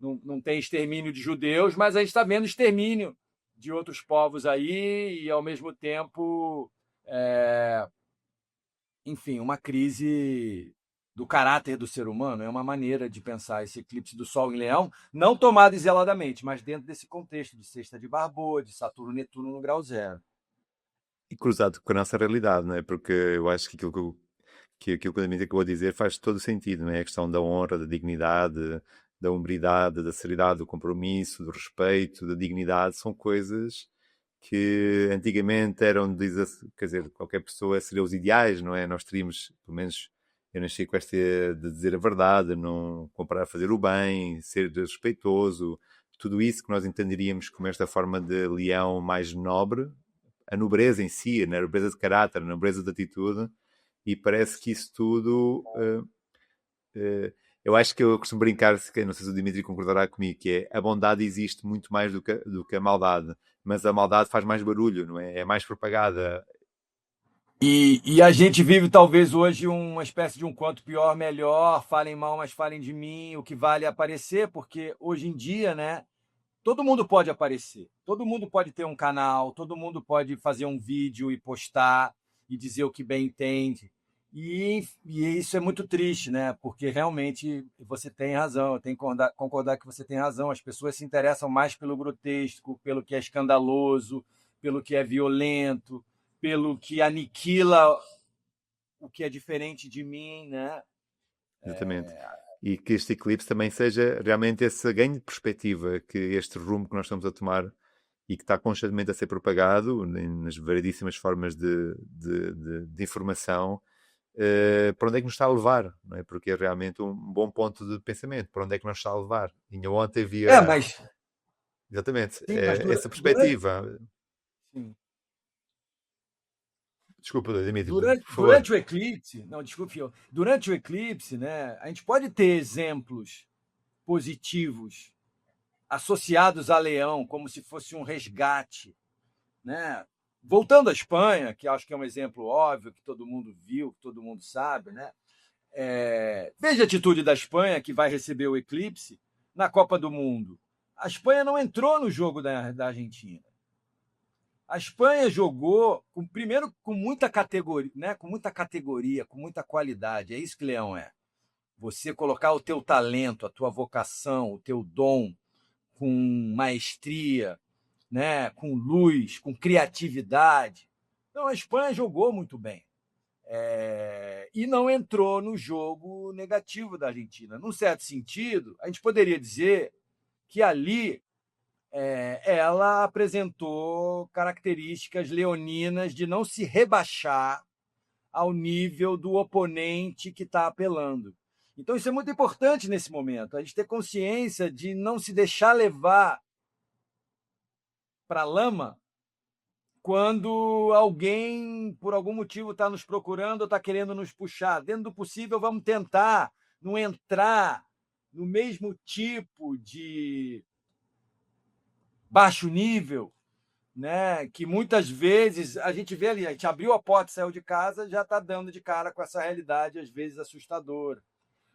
não tem extermínio de judeus, mas a gente está vendo extermínio de outros povos aí e, ao mesmo tempo, enfim, uma crise do caráter do ser humano. É uma maneira de pensar esse eclipse do Sol em Leão, não tomado isoladamente, mas dentro desse contexto de Sexta de Barbauld, de Saturno e Netuno no grau zero. E cruzado com a nossa realidade, não é? Porque eu acho que aquilo que a Dmitry acabou a dizer faz todo sentido, não é? A questão da honra, da dignidade, da hombridade, da seriedade, do compromisso, do respeito, da dignidade, são coisas que antigamente eram, quer dizer, qualquer pessoa seria os ideais, não é? Nós teríamos, pelo menos, eu nasci com esta de dizer a verdade, não comprar a fazer o bem, ser respeitoso, tudo isso que nós entenderíamos como esta forma de leão mais nobre, a nobreza em si, a nobreza de caráter, a nobreza de atitude, e parece que isso tudo. Eu acho que eu costumo brincar, não sei se o Dimitri concordará comigo, que é a bondade existe muito mais do que a maldade, mas a maldade faz mais barulho, não é? É mais propagada. E a gente vive talvez hoje uma espécie de um quanto pior, melhor, falem mal, mas falem de mim, o que vale é aparecer, porque hoje em dia, né, todo mundo pode aparecer, todo mundo pode ter um canal, todo mundo pode fazer um vídeo e postar e dizer o que bem entende. E isso é muito triste, né? Porque realmente você tem razão, eu tenho que concordar que você tem razão. As pessoas se interessam mais pelo grotesco, pelo que é escandaloso, pelo que é violento, pelo que aniquila o que é diferente de mim, né? Exatamente. E que este eclipse também seja realmente esse ganho de perspectiva, que este rumo que nós estamos a tomar e que está constantemente a ser propagado nas variedíssimas formas de informação, para onde é que nos está a levar, não é? Porque é realmente um bom ponto de pensamento, para onde é que nos está a levar. E eu ontem via, Mas exatamente, sim, mas essa durante, perspectiva. sim. Desculpa, Dimitri, Durante, por favor. durante o eclipse, não, desculpe, durante o eclipse, né, a gente pode ter exemplos positivos associados a Leão, como se fosse um resgate, né? Voltando à Espanha, que acho que é um exemplo óbvio, que todo mundo viu, que todo mundo sabe, né? Veja a atitude da Espanha, que vai receber o eclipse na Copa do Mundo. A Espanha não entrou no jogo da Argentina. A Espanha jogou, primeiro, com muita categoria, né? Com muita qualidade. É isso que Leão é. Você colocar o teu talento, a tua vocação, o teu dom com maestria, né? Com luz, com criatividade. Então, a Espanha jogou muito bem. E não entrou no jogo negativo da Argentina. Num certo sentido, a gente poderia dizer que ali ela apresentou características leoninas de não se rebaixar ao nível do oponente que está apelando. Então, isso é muito importante nesse momento, a gente ter consciência de não se deixar levar para a lama quando alguém, por algum motivo, está nos procurando ou está querendo nos puxar. Dentro do possível, vamos tentar não entrar no mesmo tipo de baixo nível, né? Que muitas vezes a gente vê ali, a gente abriu a porta, saiu de casa, já está dando de cara com essa realidade, às vezes assustadora.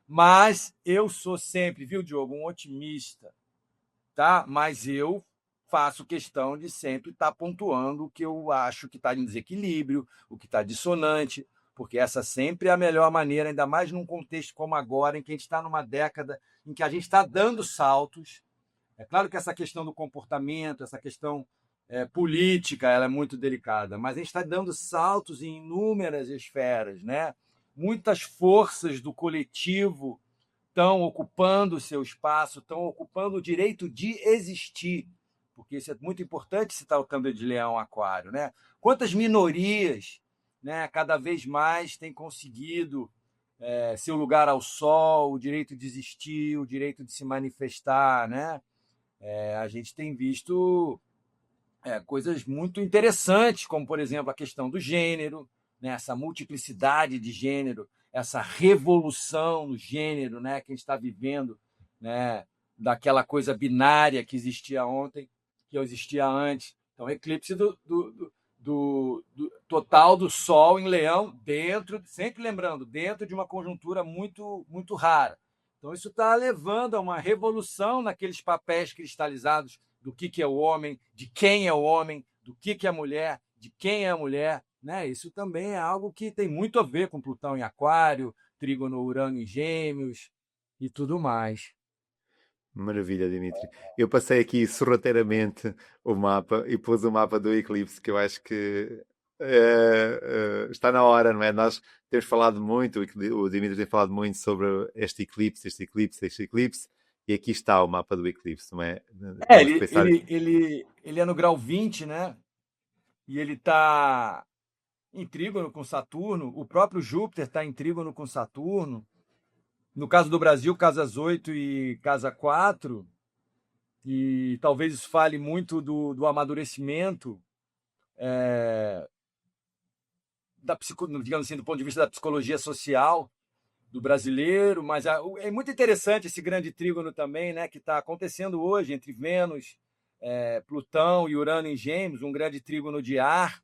Mas eu sou sempre, viu, Diogo, um otimista, tá? Mas eu faço questão de sempre estar pontuando o que eu acho que está em desequilíbrio, o que está dissonante, porque essa sempre é a melhor maneira, ainda mais num contexto como agora, em que a gente está numa década em que a gente está dando saltos. É claro que essa questão do comportamento, essa questão política, ela é muito delicada, mas a gente está dando saltos em inúmeras esferas, né? Muitas forças do coletivo estão ocupando o seu espaço, estão ocupando o direito de existir, porque isso é muito importante se tratando de Leão Aquário, né? Quantas minorias, né, cada vez mais têm conseguido seu lugar ao sol, o direito de existir, o direito de se manifestar, né? A gente tem visto coisas muito interessantes, como, por exemplo, a questão do gênero, né? Essa multiplicidade de gênero, essa revolução no gênero, né? Que a gente está vivendo, né? Daquela coisa binária que existia ontem, que existia antes. Então, o eclipse do total do Sol em Leão, sempre lembrando, dentro de uma conjuntura muito, muito rara. Então, isso está levando a uma revolução naqueles papéis cristalizados do que é o homem, de quem é o homem, do que é a mulher, de quem é a mulher. Né? Isso também é algo que tem muito a ver com Plutão em Aquário, Trígono Urano em Gêmeos e tudo mais. Maravilha, Dimitri. Eu passei aqui sorrateiramente o mapa e pus o mapa do eclipse, que eu acho que está na hora, não é? Nós temos falado muito, o Dimitri tem falado muito sobre este eclipse, este eclipse, este eclipse, e aqui está o mapa do eclipse, não é? Vamos Ele, pensar. ele, ele, ele é no grau 20, né? E ele está em trígono com Saturno. O próprio Júpiter está em trígono com Saturno. No caso do Brasil, casas 8 e casa 4. E talvez isso fale muito do amadurecimento, digamos assim, do ponto de vista da psicologia social do brasileiro. Mas é muito interessante esse grande trígono também, né, que está acontecendo hoje entre Vênus, Plutão e Urano em Gêmeos, um grande trígono de ar.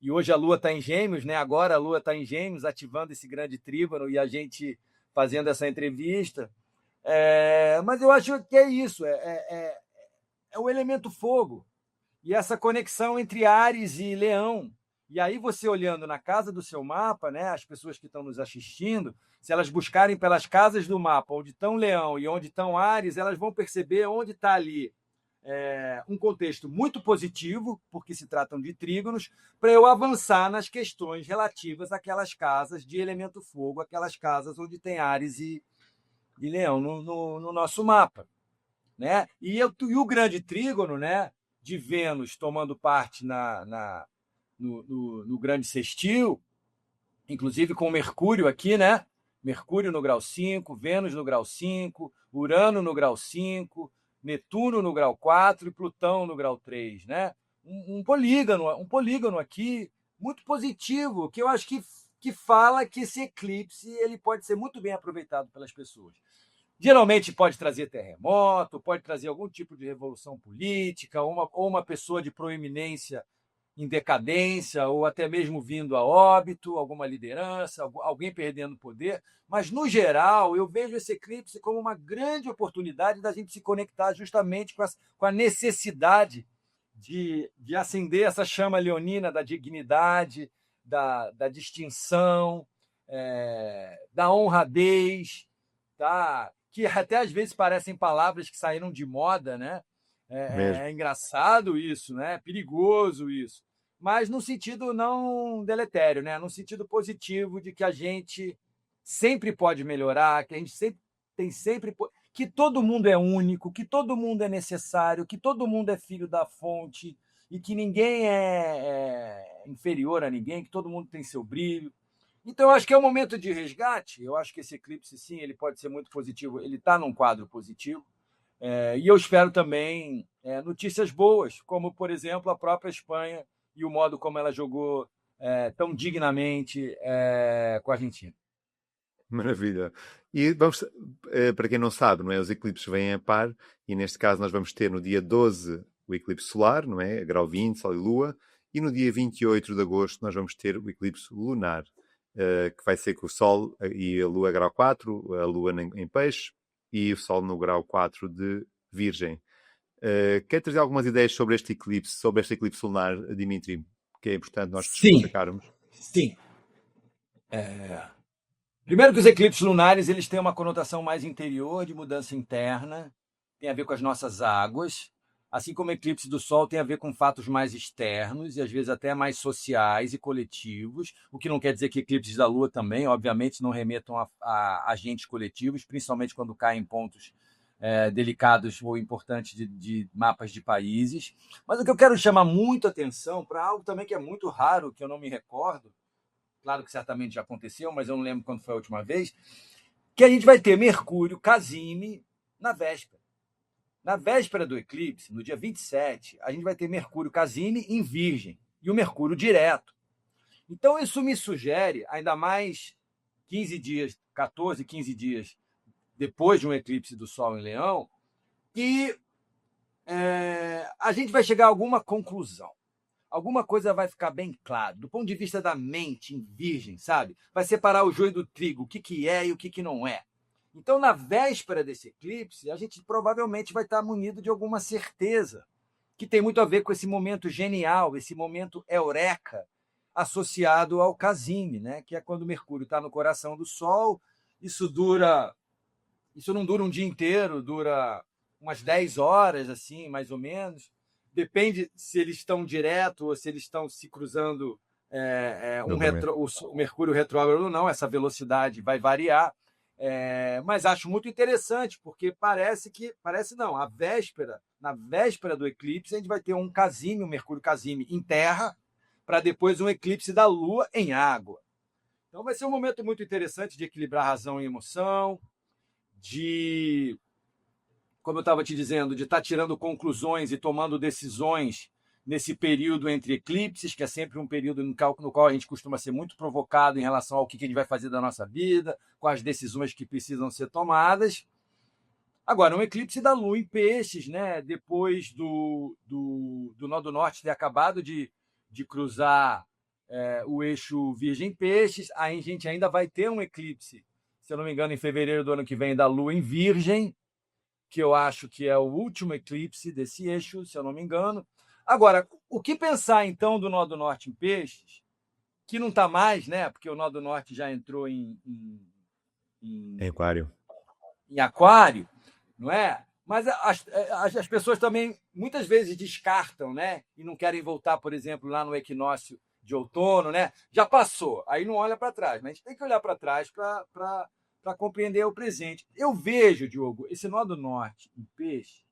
E hoje a Lua está em Gêmeos, né? Agora a Lua está em Gêmeos, ativando esse grande trígono e a gente fazendo essa entrevista. Mas eu acho que é isso, é o elemento fogo e essa conexão entre Áries e Leão. E aí você olhando na casa do seu mapa, né, as pessoas que estão nos assistindo, se elas buscarem pelas casas do mapa onde estão Leão e onde estão Áries, elas vão perceber onde está ali um contexto muito positivo, porque se tratam de trígonos, para eu avançar nas questões relativas àquelas casas de elemento fogo, aquelas casas onde tem Áries e Leão no nosso mapa. Né? E o grande trígono, né, de Vênus tomando parte no grande sextil, inclusive com Mercúrio aqui, né? Mercúrio no grau 5, Vênus no grau 5, Urano no grau 5, Netuno no grau 4 e Plutão no grau 3, né? Um polígono aqui muito positivo, que eu acho que fala que esse eclipse ele pode ser muito bem aproveitado pelas pessoas. Geralmente pode trazer terremoto, pode trazer algum tipo de revolução política, ou uma pessoa de proeminência em decadência, ou até mesmo vindo a óbito, alguma liderança, alguém perdendo poder. Mas, no geral, eu vejo esse eclipse como uma grande oportunidade da gente se conectar justamente com a necessidade de acender essa chama leonina da dignidade, da distinção, da honradez, tá? Que até às vezes parecem palavras que saíram de moda, né? Mesmo. É engraçado isso, né? É perigoso isso, mas no sentido não deletério, né? No sentido positivo de que a gente sempre pode melhorar, que a gente sempre que todo mundo é único, que todo mundo é necessário, que todo mundo é filho da fonte e que ninguém é inferior a ninguém, que todo mundo tem seu brilho. Então, eu acho que é um momento de resgate. Eu acho que esse eclipse, sim, ele pode ser muito positivo. Ele está num quadro positivo. E eu espero também notícias boas, como, por exemplo, a própria Espanha e o modo como ela jogou tão dignamente com a Argentina. Maravilha. E vamos, para quem não sabe, não é? Os eclipses vêm a par, e neste caso nós vamos ter no dia 12 o eclipse solar, não é? Grau 20, Sol e Lua, e no dia 28 de agosto nós vamos ter o eclipse lunar, que vai ser com o Sol e a Lua grau 4, a Lua em Peixe e o Sol no grau 4 de Virgem. Quer trazer algumas ideias sobre este eclipse lunar, Dimitri, que é importante nós Sim, destacarmos? sim. Primeiro que os eclipses lunares eles têm uma conotação mais interior, de mudança interna, tem a ver com as nossas águas, assim como o eclipse do Sol tem a ver com fatos mais externos e às vezes até mais sociais e coletivos, o que não quer dizer que eclipses da Lua também, obviamente, não remetam a agentes coletivos, principalmente quando caem em pontos delicados ou importantes de mapas de países. Mas o que eu quero chamar muito atenção para algo também que é muito raro, que eu não me recordo, claro que certamente já aconteceu, mas eu não lembro quando foi a última vez, que a gente vai ter Mercúrio Casime na véspera. Na véspera do eclipse, no dia 27, a gente vai ter Mercúrio Casime em Virgem e o Mercúrio direto. Então, isso me sugere, ainda mais 15 dias, 14, 15 dias depois de um eclipse do Sol em Leão, que a gente vai chegar a alguma conclusão. alguma coisa vai ficar bem claro, do ponto de vista da mente em virgem, sabe? Vai separar o joio do trigo, o que é e o que não é. Então, na véspera desse eclipse, a gente provavelmente vai estar munido de alguma certeza, que tem muito a ver com esse momento genial, esse momento eureka, associado ao Casime, né? Que é quando Mercúrio está no coração do Sol. Isso não dura um dia inteiro, dura umas 10 horas, assim, mais ou menos. Depende se eles estão direto ou se eles estão se cruzando o Mercúrio retrógrado ou não, essa velocidade vai variar. Mas acho muito interessante, porque parece não, na véspera do eclipse, a gente vai ter um Casime, um Mercúrio Casime em terra, para depois um eclipse da Lua em água. Então vai ser um momento muito interessante de equilibrar razão e emoção, como eu estava te dizendo, de estar tirando conclusões e tomando decisões nesse período entre eclipses, que é sempre um período no qual a gente costuma ser muito provocado em relação ao que a gente vai fazer da nossa vida, com as decisões que precisam ser tomadas. Agora, um eclipse da Lua em Peixes, né? Depois do Nó do Norte ter acabado de cruzar o eixo Virgem-Peixes, aí a gente ainda vai ter um eclipse, se eu não me engano, em fevereiro do ano que vem, da Lua em Virgem, que eu acho que é o último eclipse desse eixo, se eu não me engano. Agora, o que pensar, então, do Nó do Norte em Peixes, que não está mais, né? Porque o Nó do Norte já entrou em Aquário. Em Aquário, não é? Mas as pessoas também muitas vezes descartam, né? E não querem voltar, por exemplo, lá no equinócio de outono, né? Já passou, aí não olha para trás. Mas a gente tem que olhar para trás para compreender o presente. Eu vejo, Diogo, esse Nó do Norte em Peixe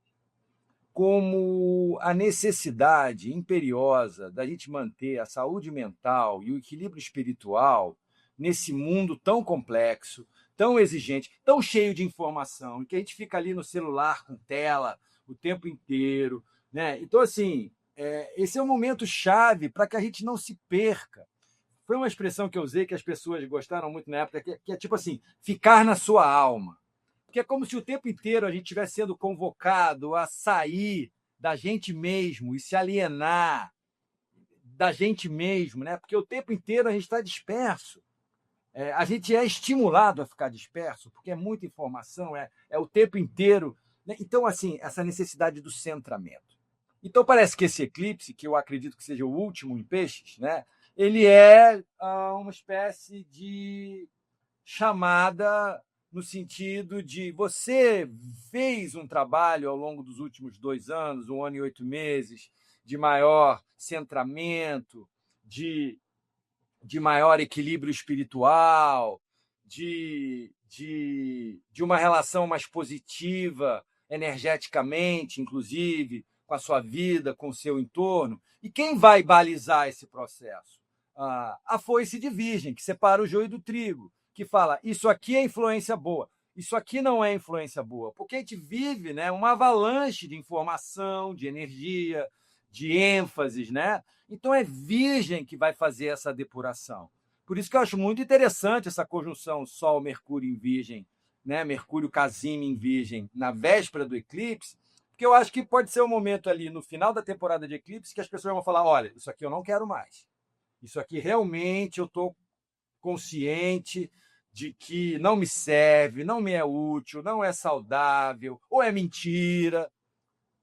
como a necessidade imperiosa da gente manter a saúde mental e o equilíbrio espiritual nesse mundo tão complexo, tão exigente, tão cheio de informação, que a gente fica ali no celular com tela o tempo inteiro, né? Então, assim, esse é um momento chave para que a gente não se perca. Foi uma expressão que eu usei que as pessoas gostaram muito na época, que é tipo assim, ficar na sua alma. Porque é como se o tempo inteiro a gente estivesse sendo convocado a sair da gente mesmo e se alienar da gente mesmo, né? Porque o tempo inteiro a gente está disperso. A gente é estimulado a ficar disperso, porque é muita informação, é o tempo inteiro. Né? Então, assim, essa necessidade do centramento. Então, parece que esse eclipse, que eu acredito que seja o último em Peixes, né? Ele é uma espécie de chamada no sentido de você fez um trabalho ao longo dos últimos 2 anos, 1 ano e 8 meses, de maior centramento, de maior equilíbrio espiritual, de uma relação mais positiva, energeticamente, inclusive, com a sua vida, com o seu entorno. E quem vai balizar esse processo? A foice de Virgem, que separa o joio do trigo, que fala: isso aqui é influência boa, isso aqui não é influência boa, porque a gente vive, né, uma avalanche de informação, de energia, de ênfases, né? Então é Virgem que vai fazer essa depuração. Por isso que eu acho muito interessante essa conjunção Sol-Mercúrio em Virgem, né? Mercúrio Casime em Virgem, na véspera do eclipse, porque eu acho que pode ser um momento ali no final da temporada de eclipse que as pessoas vão falar: olha, isso aqui eu não quero mais. Isso aqui realmente eu estou consciente de que não me serve, não me é útil, não é saudável, ou é mentira,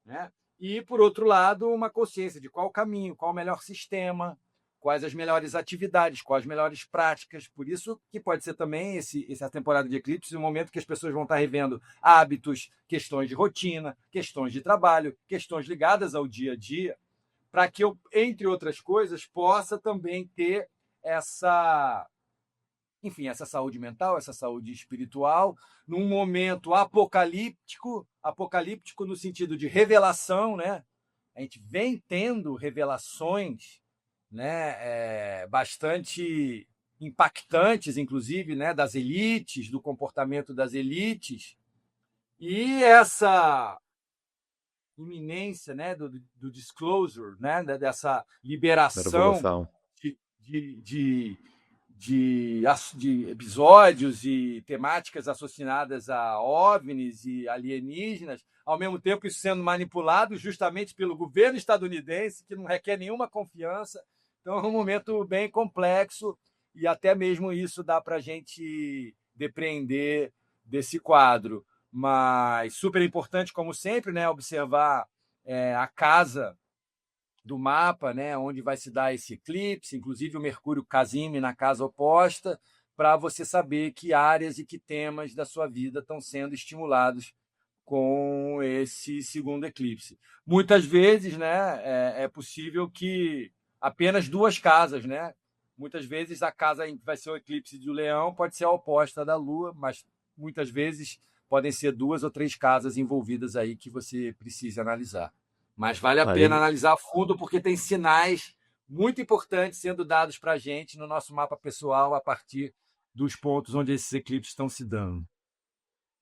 né? E, por outro lado, uma consciência de qual o caminho, qual o melhor sistema, quais as melhores atividades, quais as melhores práticas. Por isso que pode ser também essa temporada de eclipse um momento que as pessoas vão estar revendo hábitos, questões de rotina, questões de trabalho, questões ligadas ao dia a dia, para que eu, entre outras coisas, possa também ter essa saúde mental, essa saúde espiritual, num momento apocalíptico no sentido de revelação, né? A gente vem tendo revelações, né, bastante impactantes, inclusive, né, das elites, do comportamento das elites, e essa iminência, né, do disclosure, né, dessa liberação Revelação. de de episódios e temáticas associadas a OVNIs e alienígenas, ao mesmo tempo isso sendo manipulado justamente pelo governo estadunidense, que não requer nenhuma confiança. Então é um momento bem complexo e até mesmo isso dá para a gente depreender desse quadro. Mas super importante, como sempre, né, observar a casa do mapa, né, onde vai se dar esse eclipse, inclusive o Mercúrio Casime na casa oposta, para você saber que áreas e que temas da sua vida estão sendo estimulados com esse segundo eclipse. Muitas vezes, né, é possível que apenas duas casas, né? Muitas vezes a casa em que vai ser o eclipse do Leão pode ser a oposta da Lua, mas muitas vezes podem ser duas ou três casas envolvidas aí que você precisa analisar. Mas vale a pena Olha, analisar a fundo porque tem sinais muito importantes sendo dados para a gente no nosso mapa pessoal a partir dos pontos onde esses eclipses estão se dando.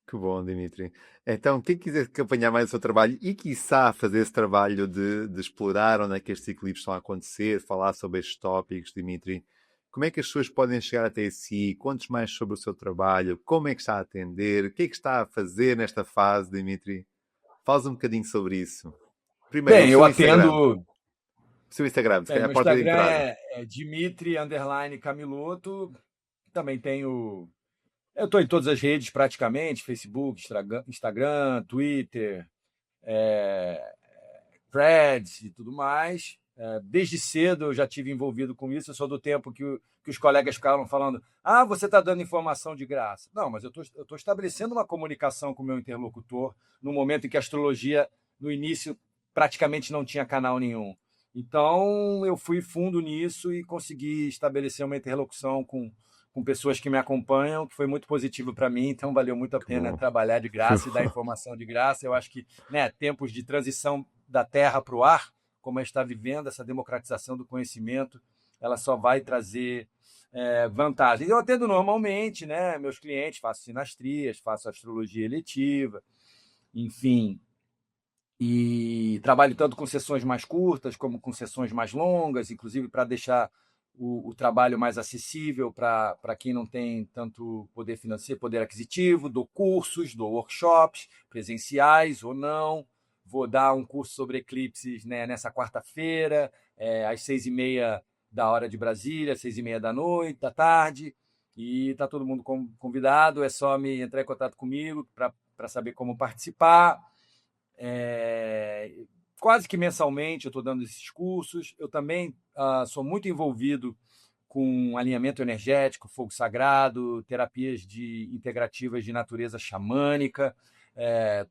que bom, Dimitri. Então, quem quiser acompanhar mais o seu trabalho e, quiçá, fazer esse trabalho de explorar onde é que estes eclipses estão a acontecer, falar sobre estes tópicos, Dimitri, como é que as pessoas podem chegar até si? Conte mais sobre o seu trabalho, como é que está a atender, o que é que está a fazer nesta fase, Dimitri? Fala um bocadinho sobre isso. Primeiro, o Bem, eu seu Instagram. atendo. O seu Instagram, se Bem, calhar a meu porta de Instagram entrada. é Dimitri_Camiloto. Também tenho. Eu estou em todas as redes praticamente: Facebook, Instagram, Twitter, é, Threads e tudo mais. Desde cedo eu já tive envolvido com isso. Eu sou do tempo que os colegas ficavam falando: ah, você está dando informação de graça. Não, mas eu estou estabelecendo uma comunicação com o meu interlocutor no momento em que a astrologia, no início, praticamente não tinha canal nenhum. Então eu fui fundo nisso e consegui estabelecer uma interlocução com pessoas que me acompanham, que foi muito positivo para mim, então valeu muito a Que pena bom. trabalhar de Que graça e dar bom. informação de graça. Eu acho que, né, tempos de transição da terra para o ar, como a gente está vivendo, essa democratização do conhecimento, ela só vai trazer vantagens. Eu atendo normalmente, né, meus clientes, faço sinastrias, faço astrologia eletiva, enfim, e trabalho tanto com sessões mais curtas como com sessões mais longas, inclusive para deixar o trabalho mais acessível para quem não tem tanto poder financeiro, poder aquisitivo. Dou cursos, dou workshops, presenciais ou não. Vou dar um curso sobre eclipses, né, nessa quarta-feira, às 6h30 da hora de Brasília, 6h30 da noite, da tarde. E está todo mundo convidado, é só me entrar em contato comigo para saber como participar. É, quase que mensalmente eu estou dando esses cursos. Eu também sou muito envolvido com alinhamento energético, fogo sagrado, terapias integrativas de natureza xamânica.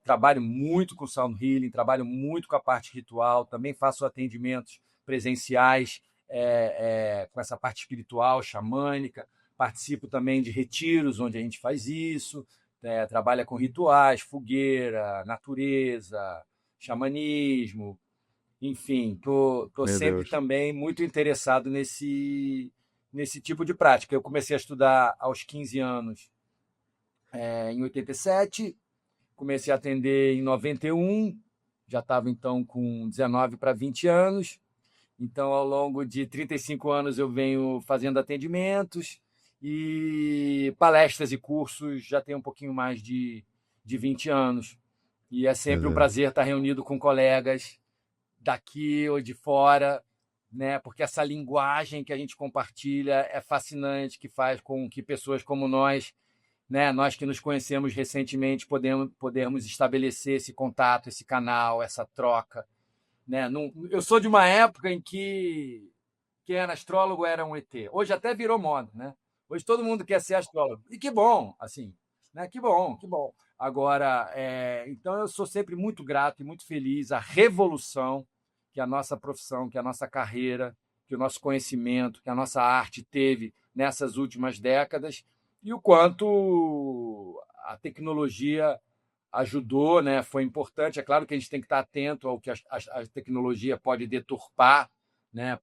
Trabalho muito com sound healing, trabalho muito com a parte ritual, também faço atendimentos presenciais com essa parte espiritual, xamânica. Participo também de retiros onde a gente faz isso. Trabalha com rituais, fogueira, natureza, xamanismo, enfim, tô Meu sempre Deus. também muito interessado nesse tipo de prática. Eu comecei a estudar aos 15 anos, em 87, comecei a atender em 91, já estava então com 19 para 20 anos. Então, ao longo de 35 anos, eu venho fazendo atendimentos e palestras e cursos já tem um pouquinho mais de 20 anos. E é Meu sempre um Deus. prazer estar reunido com colegas daqui ou de fora, né? Porque essa linguagem que a gente compartilha é fascinante, que faz com que pessoas como nós, né, nós que nos conhecemos recentemente, podemos estabelecer esse contato, esse canal, essa troca, né? Eu sou de uma época em que quem era astrólogo era um ET. Hoje até virou moda, né? Hoje todo mundo quer ser astrólogo. E que bom, assim, né? Que bom, que bom. Agora, então eu sou sempre muito grato e muito feliz à revolução que a nossa profissão, que a nossa carreira, que o nosso conhecimento, que a nossa arte teve nessas últimas décadas e o quanto a tecnologia ajudou, né? Foi importante. É claro que a gente tem que estar atento ao que a tecnologia pode deturpar, né?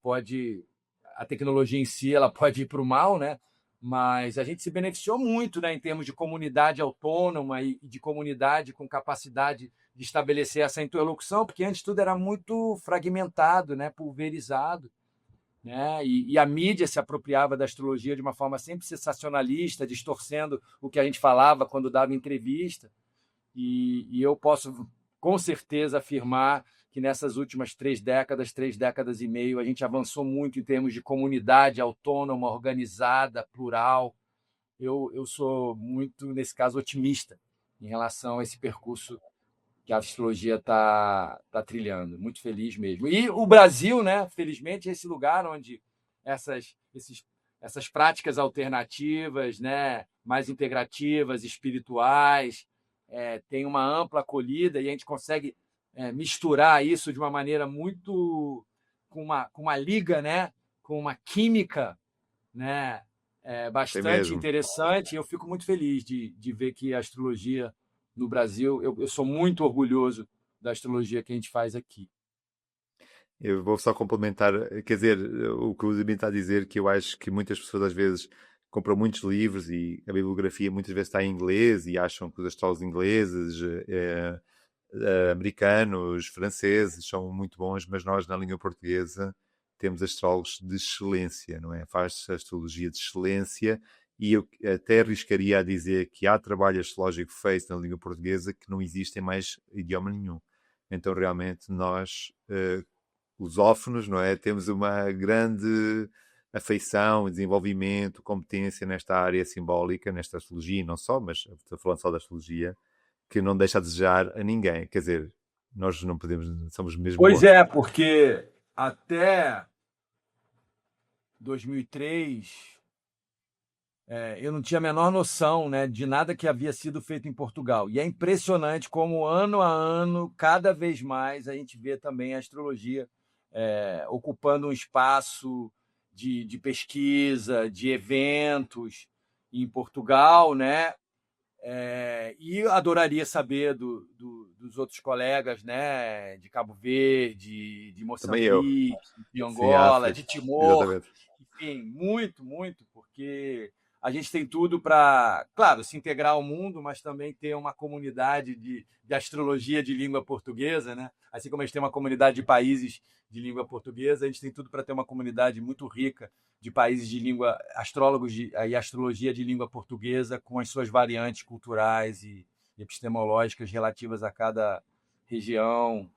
A tecnologia em si ela pode ir para o mal, né? Mas a gente se beneficiou muito, né, em termos de comunidade autônoma e de comunidade com capacidade de estabelecer essa interlocução, porque antes tudo era muito fragmentado, né, pulverizado. né? E a mídia se apropriava da astrologia de uma forma sempre sensacionalista, distorcendo o que a gente falava quando dava entrevista. E eu posso, com certeza, afirmar que nessas últimas 3 décadas e meio, a gente avançou muito em termos de comunidade autônoma, organizada, plural. Eu sou muito, nesse caso, otimista em relação a esse percurso que a astrologia está trilhando. Muito feliz mesmo. E o Brasil, né, felizmente, é esse lugar onde essas, esses, essas práticas alternativas, né, mais integrativas, espirituais, tem uma ampla acolhida e a gente consegue misturar isso de uma maneira muito com uma liga, né, com uma química, né, Tem bastante mesmo. interessante. E eu fico muito feliz de ver que a astrologia no Brasil, eu sou muito orgulhoso da astrologia que a gente faz aqui. Eu vou só complementar, quer dizer, o que o Zibin está a dizer, que eu acho que muitas pessoas às vezes compram muitos livros e a bibliografia muitas vezes está em inglês e acham que os astrólogos ingleses, americanos, franceses são muito bons, mas nós na língua portuguesa temos astrólogos de excelência, não é? Faz astrologia de excelência e eu até arriscaria a dizer que há trabalho astrológico feito na língua portuguesa que não existe em mais idioma nenhum. Então realmente nós lusófonos, não é? Temos uma grande afeição, desenvolvimento, competência nesta área simbólica, nesta astrologia, e não só, mas estou falando só da astrologia, que não deixa a desejar a ninguém. Quer dizer, nós não podemos, somos mesmo Pois bons. é, porque até 2003 eu não tinha a menor noção, né, de nada que havia sido feito em Portugal. E é impressionante como, ano a ano, cada vez mais, a gente vê também a astrologia ocupando um espaço de pesquisa, de eventos em Portugal, né? E adoraria saber dos outros colegas, né, de Cabo Verde, de Também eu. Moçambique, de Sim, Angola, África. de Timor, Exatamente. enfim, muito, muito, porque a gente tem tudo para, claro, se integrar ao mundo, mas também ter uma comunidade de astrologia de língua portuguesa, né? Assim como a gente tem uma comunidade de países de língua portuguesa, a gente tem tudo para ter uma comunidade muito rica de países de língua, astrólogos e astrologia de língua portuguesa, com as suas variantes culturais e epistemológicas relativas a cada região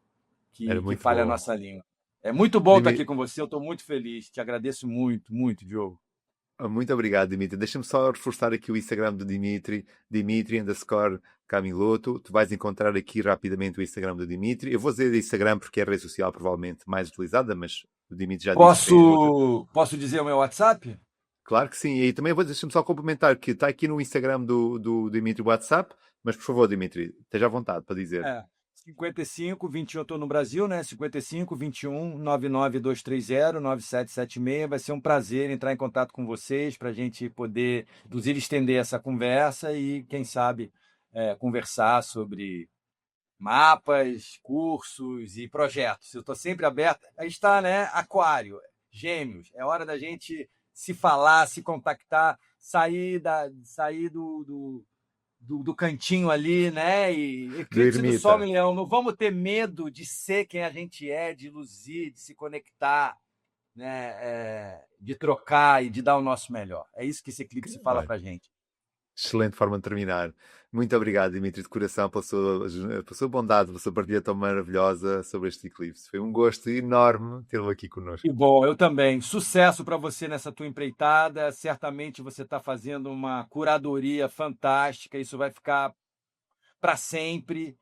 Era que muito fala a bom. nossa língua. É muito bom estar aqui Dimi- com você, eu estou muito feliz, te agradeço muito, muito, Diogo. Muito obrigado, Dimitri. Deixa-me só reforçar aqui o Instagram do Dimitri, Dimitri_Camiloto. Tu vais encontrar aqui rapidamente o Instagram do Dimitri. Eu vou dizer Instagram porque é a rede social provavelmente mais utilizada, mas o Dimitri já disse que tem outra. Posso dizer o meu WhatsApp? Claro que sim. E também deixa-me só complementar que está aqui no Instagram do Dimitri WhatsApp, mas por favor, Dimitri, esteja à vontade para dizer. É. 55 21, eu estou no Brasil, né? 55 21 99230 9776. Vai ser um prazer entrar em contato com vocês para a gente poder, inclusive, estender essa conversa e, quem sabe, conversar sobre mapas, cursos e projetos. Eu estou sempre aberto. A gente está, né? Aquário, Gêmeos. É hora da gente se falar, se contactar, sair do cantinho ali, né? E Do eclipse do Sol Ermita. em Leão. Não vamos ter medo de ser quem a gente é, de luzir, de se conectar, né? De trocar e de dar o nosso melhor. É isso que esse eclipse fala Olha, para gente. excelente forma de terminar. Muito obrigado, Dimitri, de coração, pela sua bondade, pela sua partilha tão maravilhosa sobre este eclipse. Foi um gosto enorme tê-lo aqui connosco. Que bom, eu também. Sucesso para você nessa tua empreitada. Certamente você está fazendo uma curadoria fantástica. Isso vai ficar para sempre.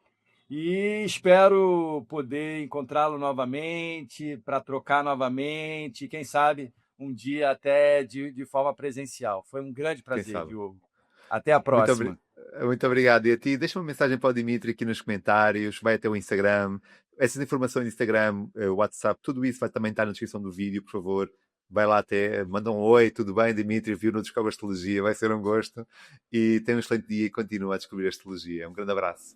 E espero poder encontrá-lo novamente, para trocar novamente, quem sabe um dia até de forma presencial. Foi um grande Quem prazer, sabe? Diogo. Até a Muito, próxima. muito obrigado. E a ti, deixa uma mensagem para o Dimitri aqui nos comentários, vai até o Instagram. Essas informações do Instagram, WhatsApp, tudo isso vai também estar na descrição do vídeo, por favor. Vai lá até, manda um oi, tudo bem, Dimitri? Viu no Descobre Astrologia, vai ser um gosto. E tenha um excelente dia e continua a descobrir a astrologia. Um grande abraço.